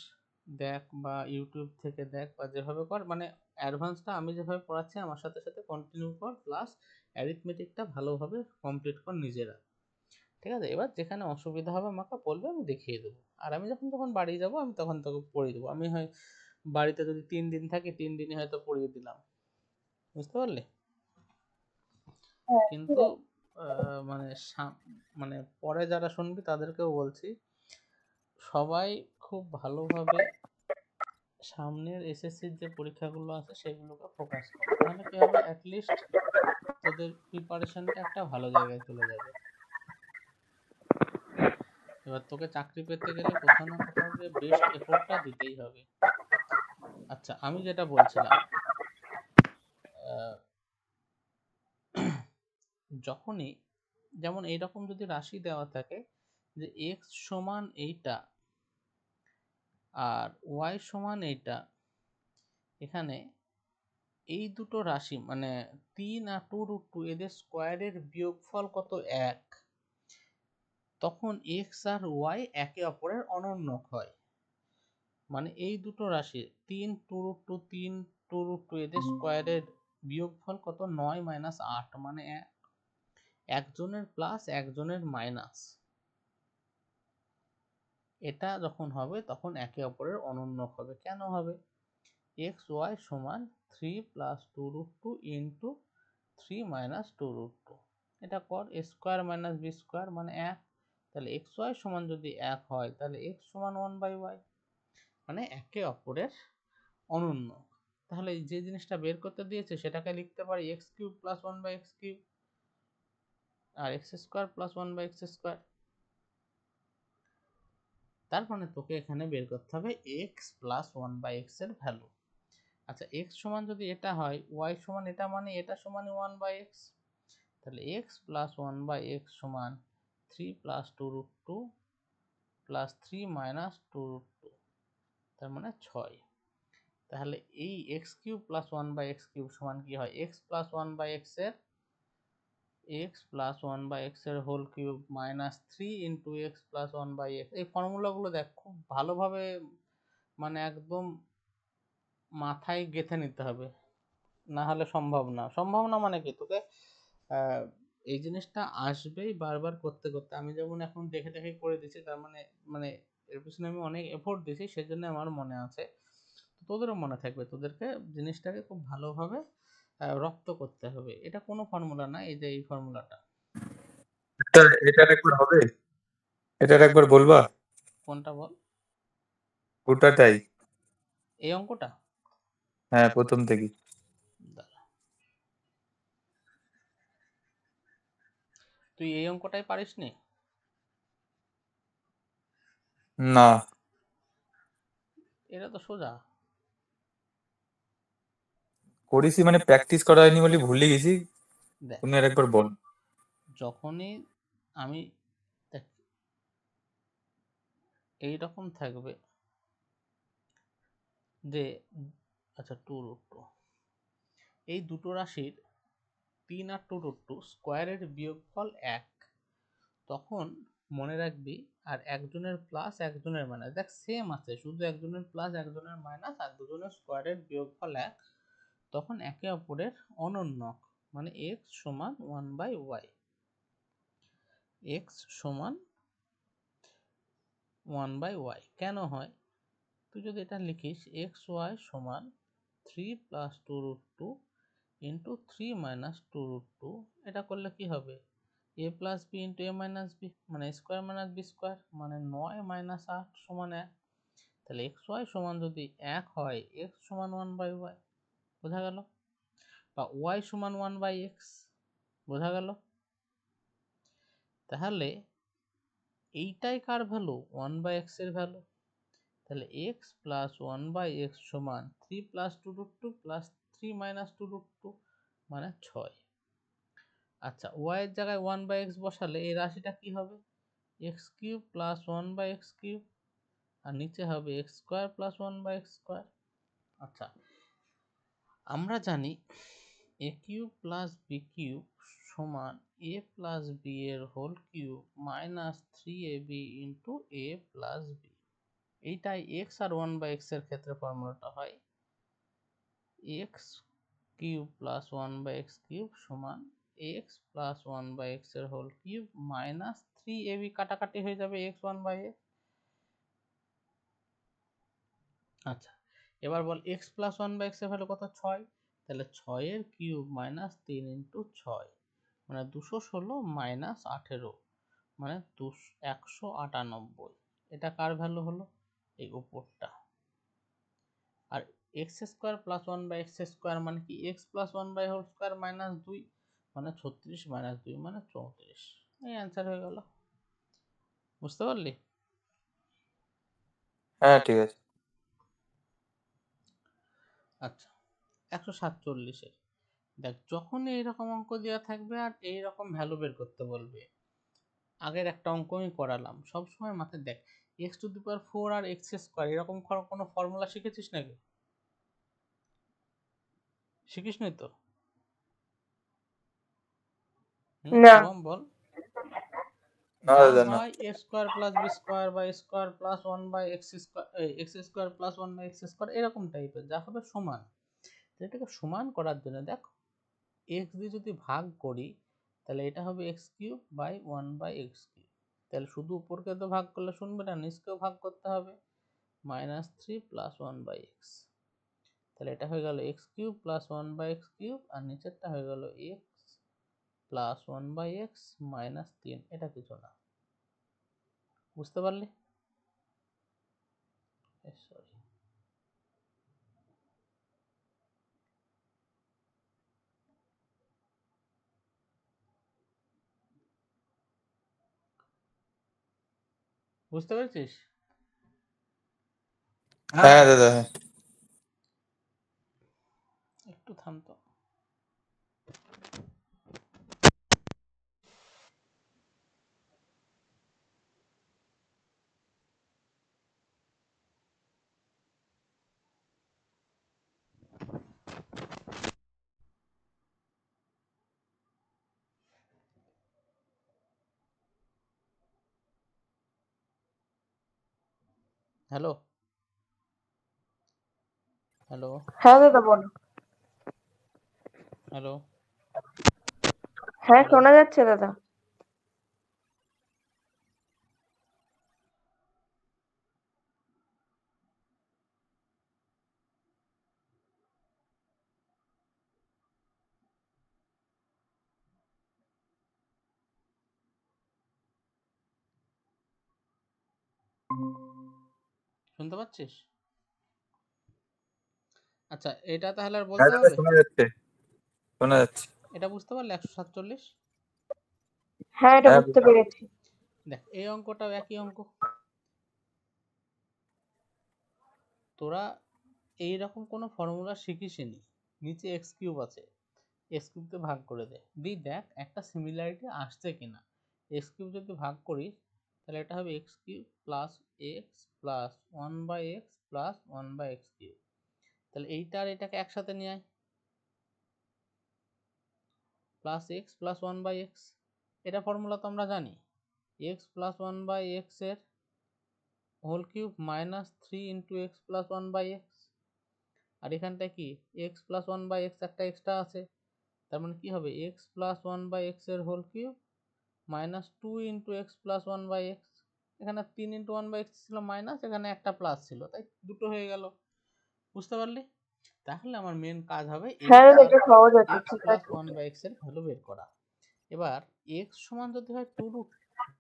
দেখ, বা ইউটিউব থেকে দেখ, বা যেভাবে কর, মানে অ্যাডভান্সটা আমি যেভাবে পড়াচ্ছি আমার সাথে সাথে কন্টিনিউ কর, প্লাস অ্যারিথমেটিকটা ভালোভাবে কমপ্লিট কর নিজেরা। ঠিক আছে? এবার যেখানে অসুবিধা হবে আমাকে বলবে, আমি দেখিয়ে দেবো। আর আমি যখন বাড়ি যাব আমি তখন তোকে পড়িয়ে দেবো। আমি হয় বাড়িতে যদি 3 দিন থাকি, 3 দিনই হয়তো পড়িয়ে দিলাম। বুঝতে পারলি?
হ্যাঁ ঠিক
কিন্তু
আছে।
মানে মানে পরে যারা শুনবি তাদেরকেও বলছি, সবাই খুব ভালোভাবে সামনের এসএসসির যে পরীক্ষাগুলো আছে সেগুলোকে ফোকাস কর। তাহলে কি হবে, অ্যাটলিস্ট তোদের প্রিপারেশনটা একটা ভালো জায়গায় চলে যাবে। এবার তোকে চাকরি পেতে গেলে কোথাও না কোথাও যে বেস্ট এফোর্টটা দিতেই হবে। আচ্ছা, আমি যেটা বলছিলাম, যখনই যেমন এইরকম যদি রাশি দেওয়া থাকে যে এক্স সমান এইটা আর ওয়াই সমান এইটা, এখানে এই দুটো রাশি মানে 3 আর 2√2 এদের স্কোয়ারের বিয়োগফল কত? 1। তখন এক্স আর ওয়াই একে অপরের অনন্যক হয়। মানে এই দুটো রাশি 3 2√2 3 2√2 এদের স্কোয়ারের বিয়োগফল কত? 9 মাইনাস 8 মানে 1। একজনের প্লাস একজনের মাইনাস, এটা যখন হবে তখন একে অপরের অনন্যক হবে। কেন হবে? এক্স ওয়াই সমান 3 প্লাস 2√2 ইন্টু 3 মাইনাস 2√2। এটা কর, এ স্কোয়ার মাইনাস বি স্কোয়ার মানে 1। তাহলে এক্স ওয়াই সমান যদি 1 হয় তাহলে এক্স সমান 1 বাই ওয়াই, মানে একে অপরের অনন্য। তাহলে যে জিনিসটা বের করতে দিয়েছে সেটাকে লিখতে পারি X cube plus 1 by x cube আর x square plus 1 by x square. তার মানে তোকে এখানে বের করতে হবে এক্স প্লাস 1 বাই এক্স এর ভ্যালু। আচ্ছা এক্স সমান যদি এটা হয়, ওয়াই সমান এটা, মানে এটা সমান 1/x, তাহলে এক্স প্লাস 1/x সমান 3 প্লাস 2√2 প্লাস 3 মাইনাস 2√2, তার মানে 6। তাহলে এই x cube plus 1/x cube সমান কি হয়, এক্স প্লাস 1/x এর whole cube minus 3 into X plus 1/x। এই ফর্মুলাগুলো দেখ খুব ভালোভাবে মানে একদম মাথায় গেঁথে নিতে হবে, না হলে সম্ভব না। সম্ভব না মানে কি, তোকে এই জিনিসটা আসবেই বারবার করতে করতে। আমি যেমন এখন দেখে দেখে করে দিচ্ছি, তার মানে মানে এর পিছনে আমি অনেক এফোর্ট দিয়েছি, সেজন্য আমার মনে আছে। তোদেরও মনে থাকবে, তোদেরকে জিনিসটাকে খুব ভালোভাবে রপ্ত করতে হবে। এটা কোনো ফর্মুলা না, এই যে এই ফর্মুলাটা।
এটার একবার হবে, এটার একবার বলবা?
কোনটা বল?
গোটাটাই।
এই অঙ্কটা?
হ্যাঁ, প্রথম থেকে।
দাঁড়া, তুই এই অঙ্কটাই পারিস নি?
না,
এটা তো সোজা।
করেছি মানে প্র্যাকটিস করা হয়নি বলে ভুলে গেছি।
দেখ,
তুমি আর একবার বল।
যখনই আমি দেখ এইরকম থাকবে যে, আচ্ছা 2√2, এই দুটো রাশির 3 আর 2√2 স্কোয়ারের বিয়োগফল 1, তখন মনে রাখবি আর একজনের প্লাস একজনের মাইনাস, দেখ সেম আছে, শুধু একজনের প্লাস একজনের মাইনাস আর দুজনের স্কোয়ারের বিয়োগফল 1, তখন একে অপরের অনন্যক, মানে x সমান 1/y, x সমান 1/y কেন হয়? তুই যদি এটা লিখিস xy সমান 3 প্লাস 2√2 ইন্টু 3 মাইনাস 2√2, এটা করলে কি হবে, a plus B into A minus B, মানে স্কোয়ার মাইনাস বি স্কোয়ার, মানে 9 মাইনাস 8 সমান 1। তাহলে xy সমান যদি 1 হয়, x সমান 1/y, বোঝা গেল? বা y সমান 1/x, বোঝা গেল? তাহলে এইটাই কার ভ্যালু, 1/x এর ভ্যালু। তাহলে x প্লাস 1/x সমান 3 প্লাস 2√2 প্লাস 3 মাইনাস 2√2, মানে 6। আচ্ছা y এর জায়গায় 1/x বসালে এই রাশিটা কি হবে, x cube plus 1/x cube, আর নিচে হবে x square plus 1/x square. আচ্ছা আমরা জানি a cube plus B cube সমান a প্লাস বি এর whole cube minus 3ab into a plus B. এইটাই x আর 1/x এর ক্ষেত্রে ফর্মুলাটা হয় x cube plus 1/x cube সমান x প্লাস 1/x এর হোল কিউব মাইনাস 3ab, কাটাকাটি হয়ে যাবে x 1/x। আচ্ছা এবার বল x প্লাস 1/x এর ভ্যালু কত, 6, তাহলে 6 এর কিউব মাইনাস 3 ইন্টু 6, মানে 216 মাইনাস 18, মানে 198। এটা কার ভ্যালু হলো, এই উপরটা। আর x square plus 1/x square মানে কি, x plus 1/x whole square minus 2, মানে 36 মাইনাস 2 মানে 34। এই অ্যান্সার হয়ে গেল, বুঝতে পারলি?
হ্যাঁ, ঠিক আছে।
আচ্ছা 147-এর দেখ, যখনই এইরকম অঙ্ক দেওয়া থাকবে আর এইরকম ভ্যালু বের করতে বলবে, আগের একটা অঙ্ক আমি করালাম, সবসময় মাথায় দেখ x⁴ আর x² এরকম কোনো ফর্মুলা শিখেছিস নাকি? শিখিস নি তো?
না।
শুভম বল।
না
যা
দাদা, না।
হয় a square plus B square বা a square plus 1/x square, X square plus 1/x square, এরকম টাইপের যা হবে সমান। এটাকে সমান করার জন্য দেখ x দিয়ে যদি ভাগ করি, তাহলে এটা হবে x cube by 1/x cube. তাহলে শুধু উপরকে তো ভাগ করলে শুনবে না, নিচকেও ভাগ করতে হবে, -3 প্লাস 1/x। তাহলে এটা হয়ে গেল x cube plus 1/x cube, আর নিচেরটা হয়ে গেল x প্লাস 1/x মাইনাস 3। এটা কিছু না, বুঝতে পারলি? সরি, বুঝতে পেরেছিস?
হ্যাঁ দাদা, হ্যাঁ।
শান্ত। হ্যালো হ্যালো
হ্যাঁ দাদা বলো।
হ্যালো
হ্যাঁ
হ্যালো
শোনা যাচ্ছে দাদা।
শুনতে পাচ্ছিস? আচ্ছা এটা তাহলে আর
হ্যাঁ
বলতে
দাদা
হবে?
শোনা যাচ্ছে, শোনা যাচ্ছে।
এটা বুঝতে পারলে 147?
হ্যাঁ এটা
হ্যাঁ
বুঝতে পেরেছি।
দেখ এই অঙ্কটাও একই অঙ্ক। তোরা এইরকম কোনো ফর্মুলা শিখিসনি। নিচে এক্স কিউব আছে, এক্স কিউবকে ভাগ করে দে, দি দেখ একটা সিমিলারিটি আসছে কিনা। এক্স কিউব যদি ভাগ করিস তাহলে এটা হবে x cube plus x plus 1/x plus 1/x cube. তাহলে এইটা আর এটাকে একসাথে নিয়ে আয়, প্লাস এক্স প্লাস 1/x। এটা ফর্মুলা তো আমরা জানি, এক্স প্লাস 1/x এর whole cube minus 3 into X plus 1/x। আর এখানটায় কি এক্স প্লাস 1/x একটা এক্সট্রা আছে, তার মানে কি হবে এক্স প্লাস 1/x এর whole cube minus 2 into X plus 1/x। এখানে 3 ইন্টু 1/x ছিল মাইনাস, এখানে একটা প্লাস ছিল, তাই দুটো হয়ে গেল। বুঝতে পারলি? তাহলে আমার মেন কাজ হবে
হ্যাঁ দাদা এটা সহজ আছে,
এক্স
ঠিক
প্লাস
আছে।
1/x এর ভ্যালু বের করা। এবার এক্স সমান যদি হয়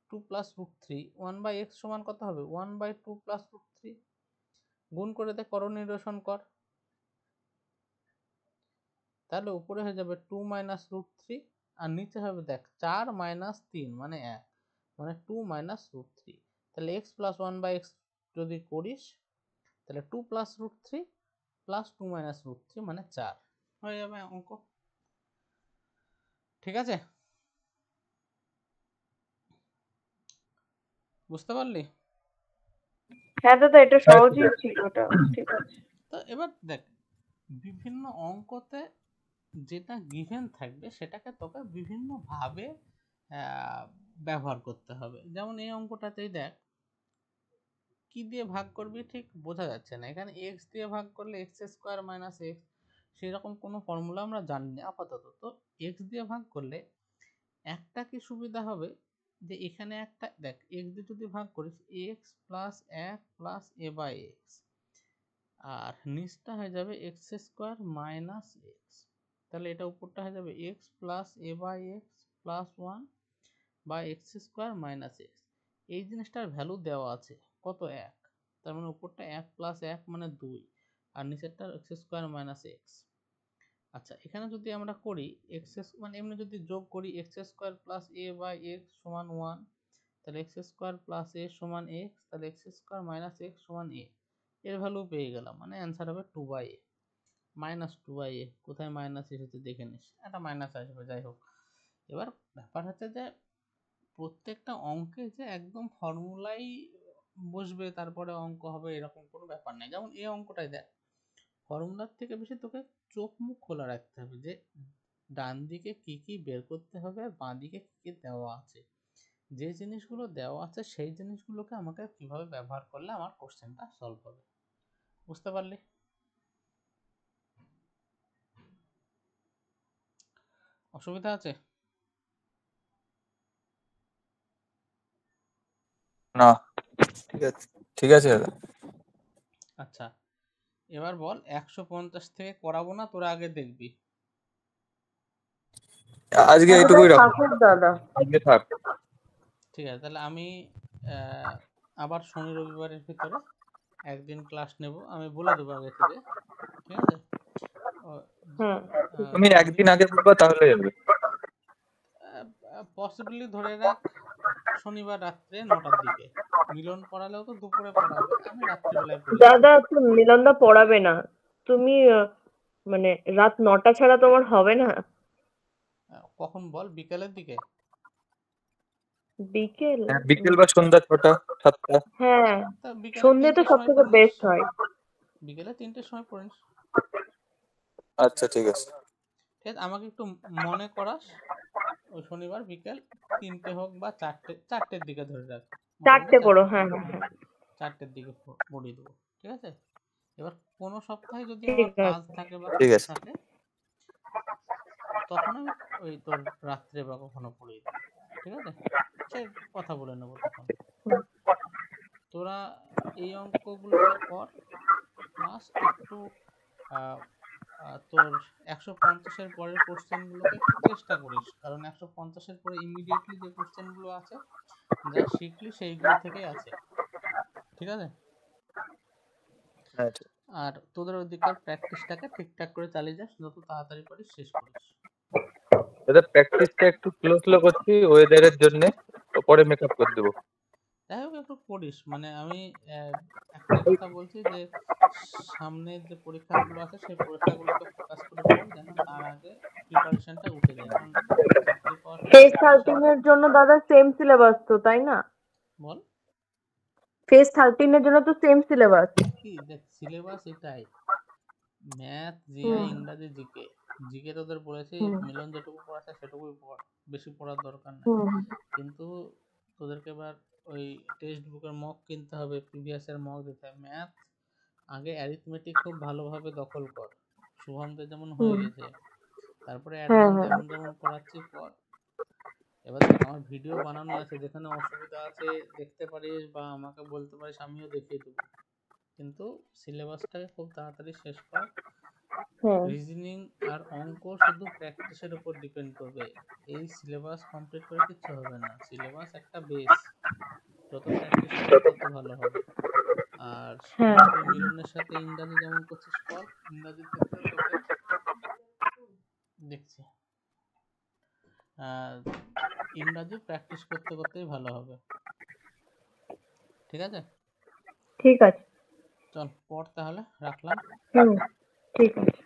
2 প্লাস রুট 3, 1/x সমান কত হবে 1/2 প্লাস রুট 3। গুণ করে দে, করণ নিরসন কর, তাহলে উপরে হয়ে যাবে 2 মাইনাস রুট 3 আর নিচে হবে দেখ 4 মাইনাস 3 মানে 1, মানে 2 মাইনাস রুট 3। তাহলে এক্স প্লাস 1/x যদি করিস তাহলে 2 plus root 3 plus 2 minus root 3 মানে 4 হয়ে যাবে অঙ্ক। ঠিক আছে, বুঝতে পারলি?
হ্যাঁ দাদা এটা সহজই ছিল ওটা, ঠিক আছে।
তো এবার দেখ বিভিন্ন অঙ্কতে যেটা গিভেন থাকবে সেটাকে তোকে বিভিন্ন ভাবে ব্যবহার করতে হবে। যেমন এই অঙ্কটাতেই দেখ কি দিয়ে ভাগ করবি ঠিক বোঝা যাচ্ছে না, এখানে এক্স দিয়ে ভাগ করলে এক্স স্কোয়ার মাইনাস এক্স, সেরকম কোনো ফর্মুলা আমরা জানি না আপাতত। তো এক্স দিয়ে ভাগ করলে একটা কি সুবিধা হবে যে এখানে একটা দেখ এক্স দিয়ে যদি ভাগ করিস x plus 1 plus A by x, আর নিচটা হয়ে যাবে এক্স স্কোয়ার মাইনাস এক্স। তাহলে এটা উপরটা হয়ে যাবে X plus A by x plus 1 বা এক্স স্কোয়ার মাইনাস এক্স। এই জিনিসটার ভ্যালু দেওয়া আছে কত 1, তার মানে উপরটা 1 প্লাস 1 মানে 2 আর নিচেরটা এক্স স্কোয়ার মাইনাস এক্স। আচ্ছা এখানে যদি আমরা করি এক্স মানে এমনি যদি যোগ করি X square plus A by X সমান 1, তাহলে এক্স স্কোয়ার প্লাস এ সমান এক্স, তাহলে এক্স স্কোয়ার মাইনাস এক্স সমান এ, এর ভ্যালু পেয়ে গেলাম, মানে অ্যান্সার হবে 2/a মাইনাস 2/a। কোথায় মাইনাস এসেছে দেখে নিস, একটা মাইনাস আসবে, যাই হোক। এবার ব্যাপার হচ্ছে যে প্রত্যেকটা অঙ্কে যে একদম ফর্মুলাই বসবে তারপরে অঙ্ক হবে এরকম কোনো ব্যাপার নেই। যেমন এই অঙ্কটাই দেখ, ফর্মুলার থেকে বেশি তোকে চোখ মুখ খোলা রাখতে হবে যে ডান দিকে কি কি বের করতে হবে আর বাঁ দিকে কি কি দেওয়া আছে। যে জিনিসগুলো দেওয়া আছে সেই জিনিসগুলোকে আমাকে কিভাবে ব্যবহার করলে আমার কোশ্চেনটা সলভ হবে। বুঝতে পারলি? অসুবিধা আছে?
না ঠিক আছে, ঠিক আছে দাদা।
আচ্ছা এবার বল 150 থেকে করাবো না, তোরা আগে দেখবি।
আজকে
হ্যাঁ দাদা
এইটুকুই রাখো,
থাকুক দাদা।
আজকে থাক।
ঠিক আছে, তাহলে আমি আবার শনি রবিবারের ভিতরে একদিন ক্লাস নেব, আমি বলে দেবো আগে থেকে। ঠিক আছে,
হুম
তুমি একদিন আগে বলবা তাহলে যাবে।
পসিবলি ধরে রাখ শনিবার রাত্রে 9টার দিকে। মিলন পড়ালেও তো দুপুরে পড়াবে, আমি রাত্রিবেলায় পড়িয়ে দেবো।
দাদা মিলনদা পড়াবে না, তুমি মানে রাত 9টা ছাড়া তোমার হবে না?
কখন বল, বিকেলের দিকে?
বিকেল?
হ্যাঁ, বিকেল বা সন্ধ্যা 6টা 7টা।
হ্যাঁ,
তা বিকেলে
সন্ধ্যে তো
3টের
সব
সময়
থেকে
পড়ে নিস,
বেস্ট হয়।
বিকেলে 3টের সময় পড়ে নিস।
আচ্ছা ঠিক আছে।
ঠিক আছে, আমাকে একটু মনে করাস ওই শনিবার বিকেল 3টে হোক বা 4টের দিকে ধরে রাখ, মোটামুটি
4টে পড়ো, হ্যাঁ হ্যাঁ হ্যাঁ,
4টের দিকে পড়িয়ে দেবো। ঠিক আছে, এবার কোনো সপ্তাহে যদি
ঠিক
আমার কাজ
আছে।
থাকে বা
ঠিক
কিছু
আছে।
থাকে, তখন আমি ওই তোর রাত্রে বা কখনো পড়িয়ে দেবো। ঠিক আছে, সে কথা বলে নেবো তখন।
হুম,
তোরা এই অঙ্কগুলোকে কর, প্লাস একটু আহ, তোর 150-এর পরের কোশ্চেনগুলোকে একটু চেষ্টা করিস, কারণ 150-এর পরে ইমিডিয়েটলি যে কোশ্চেনগুলো আছে যা শিখলি সেইগুলো থেকেই আছে। ঠিক আছে,
হ্যাঁ ঠিক।
আর তোদের ওদিককার প্র্যাকটিসটাকে ঠিকঠাক করে চালিয়ে যাস, যত তাড়াতাড়ি পারিস শেষ করিস।
দাদা প্র্যাকটিসটা একটু স্লো করছি ওয়েদারের জন্য, পরে মেকআপ করে দেবো।
যাই হোক একটু করিস, মানে আমি একটাই কথা বলছি যে সামনের যে পরীক্ষাগুলো আছে সেই পরীক্ষাগুলোকে ফোকাস করে পড়, যেন তার আগে প্রিপারেশনটা উঠে যায়, কারণ চাকরি পাওয়াটা
ফেজ
প্রিপারেশন।
13 এর জন্য দাদা সেম সিলেবাস তো, তাই না?
বল
ফেজ 13 এর জন্য তো সেম সিলেবাস।
কি, দেখ সিলেবাস এটাই, ম্যাথ, জিআই,
হুম
ইংরাজি, জিকে। জিকে তোদের বলেছি
হুম
মিলন যেটুকু পড়াচ্ছে সেটুকুই পড়, বেশি পড়ার দরকার নাই।
হুম
কিন্তু তোদেরকে এবার ওই টেক্সট বুকের মক কিনতে হবে, প্রিভিয়াস এর মক দিতে হবে। ম্যাথ আগে অ্যারিথমেটিক খুব ভালোভাবে দখল কর, শুভমদের যেমন হয়ে
হুম,
গেছে। তারপরে
হ্যাঁ
অ্যাডভান্স
হ্যাঁ
যেমন যেমন করাচ্ছি কর। এবার দেখ আমার ভিডিও বানানো আছে, যেখানে অসুবিধা আছে দেখতে পারিস বা আমাকে বলতে পারিস, আমিও দেখিয়ে দেবো। কিন্তু সিলেবাসটাকে খুব তাড়াতাড়ি শেষ কর।
হ্যাঁ
রিজনিং আর অঙ্ক শুধু প্র্যাকটিসের উপর ডিপেন্ড করবে, এই সিলেবাস কমপ্লিট করে কিচ্ছু হবে না। সিলেবাস একটা বেস, যত প্র্যাকটিস করবি তত ভালো হবে। আর
হ্যাঁ
তুই মিলনের সাথে ইংরাজি যেমন করছিস কর, ইংরাজির ক্ষেত্রেও তোকে দেখছি ইংরাজি প্র্যাকটিস করতে করতেই ভালো হবে। ঠিক আছে,
ঠিক আছে।
চল পড় তাহলে, রাখলাম।
হুম, ঠিক আছে।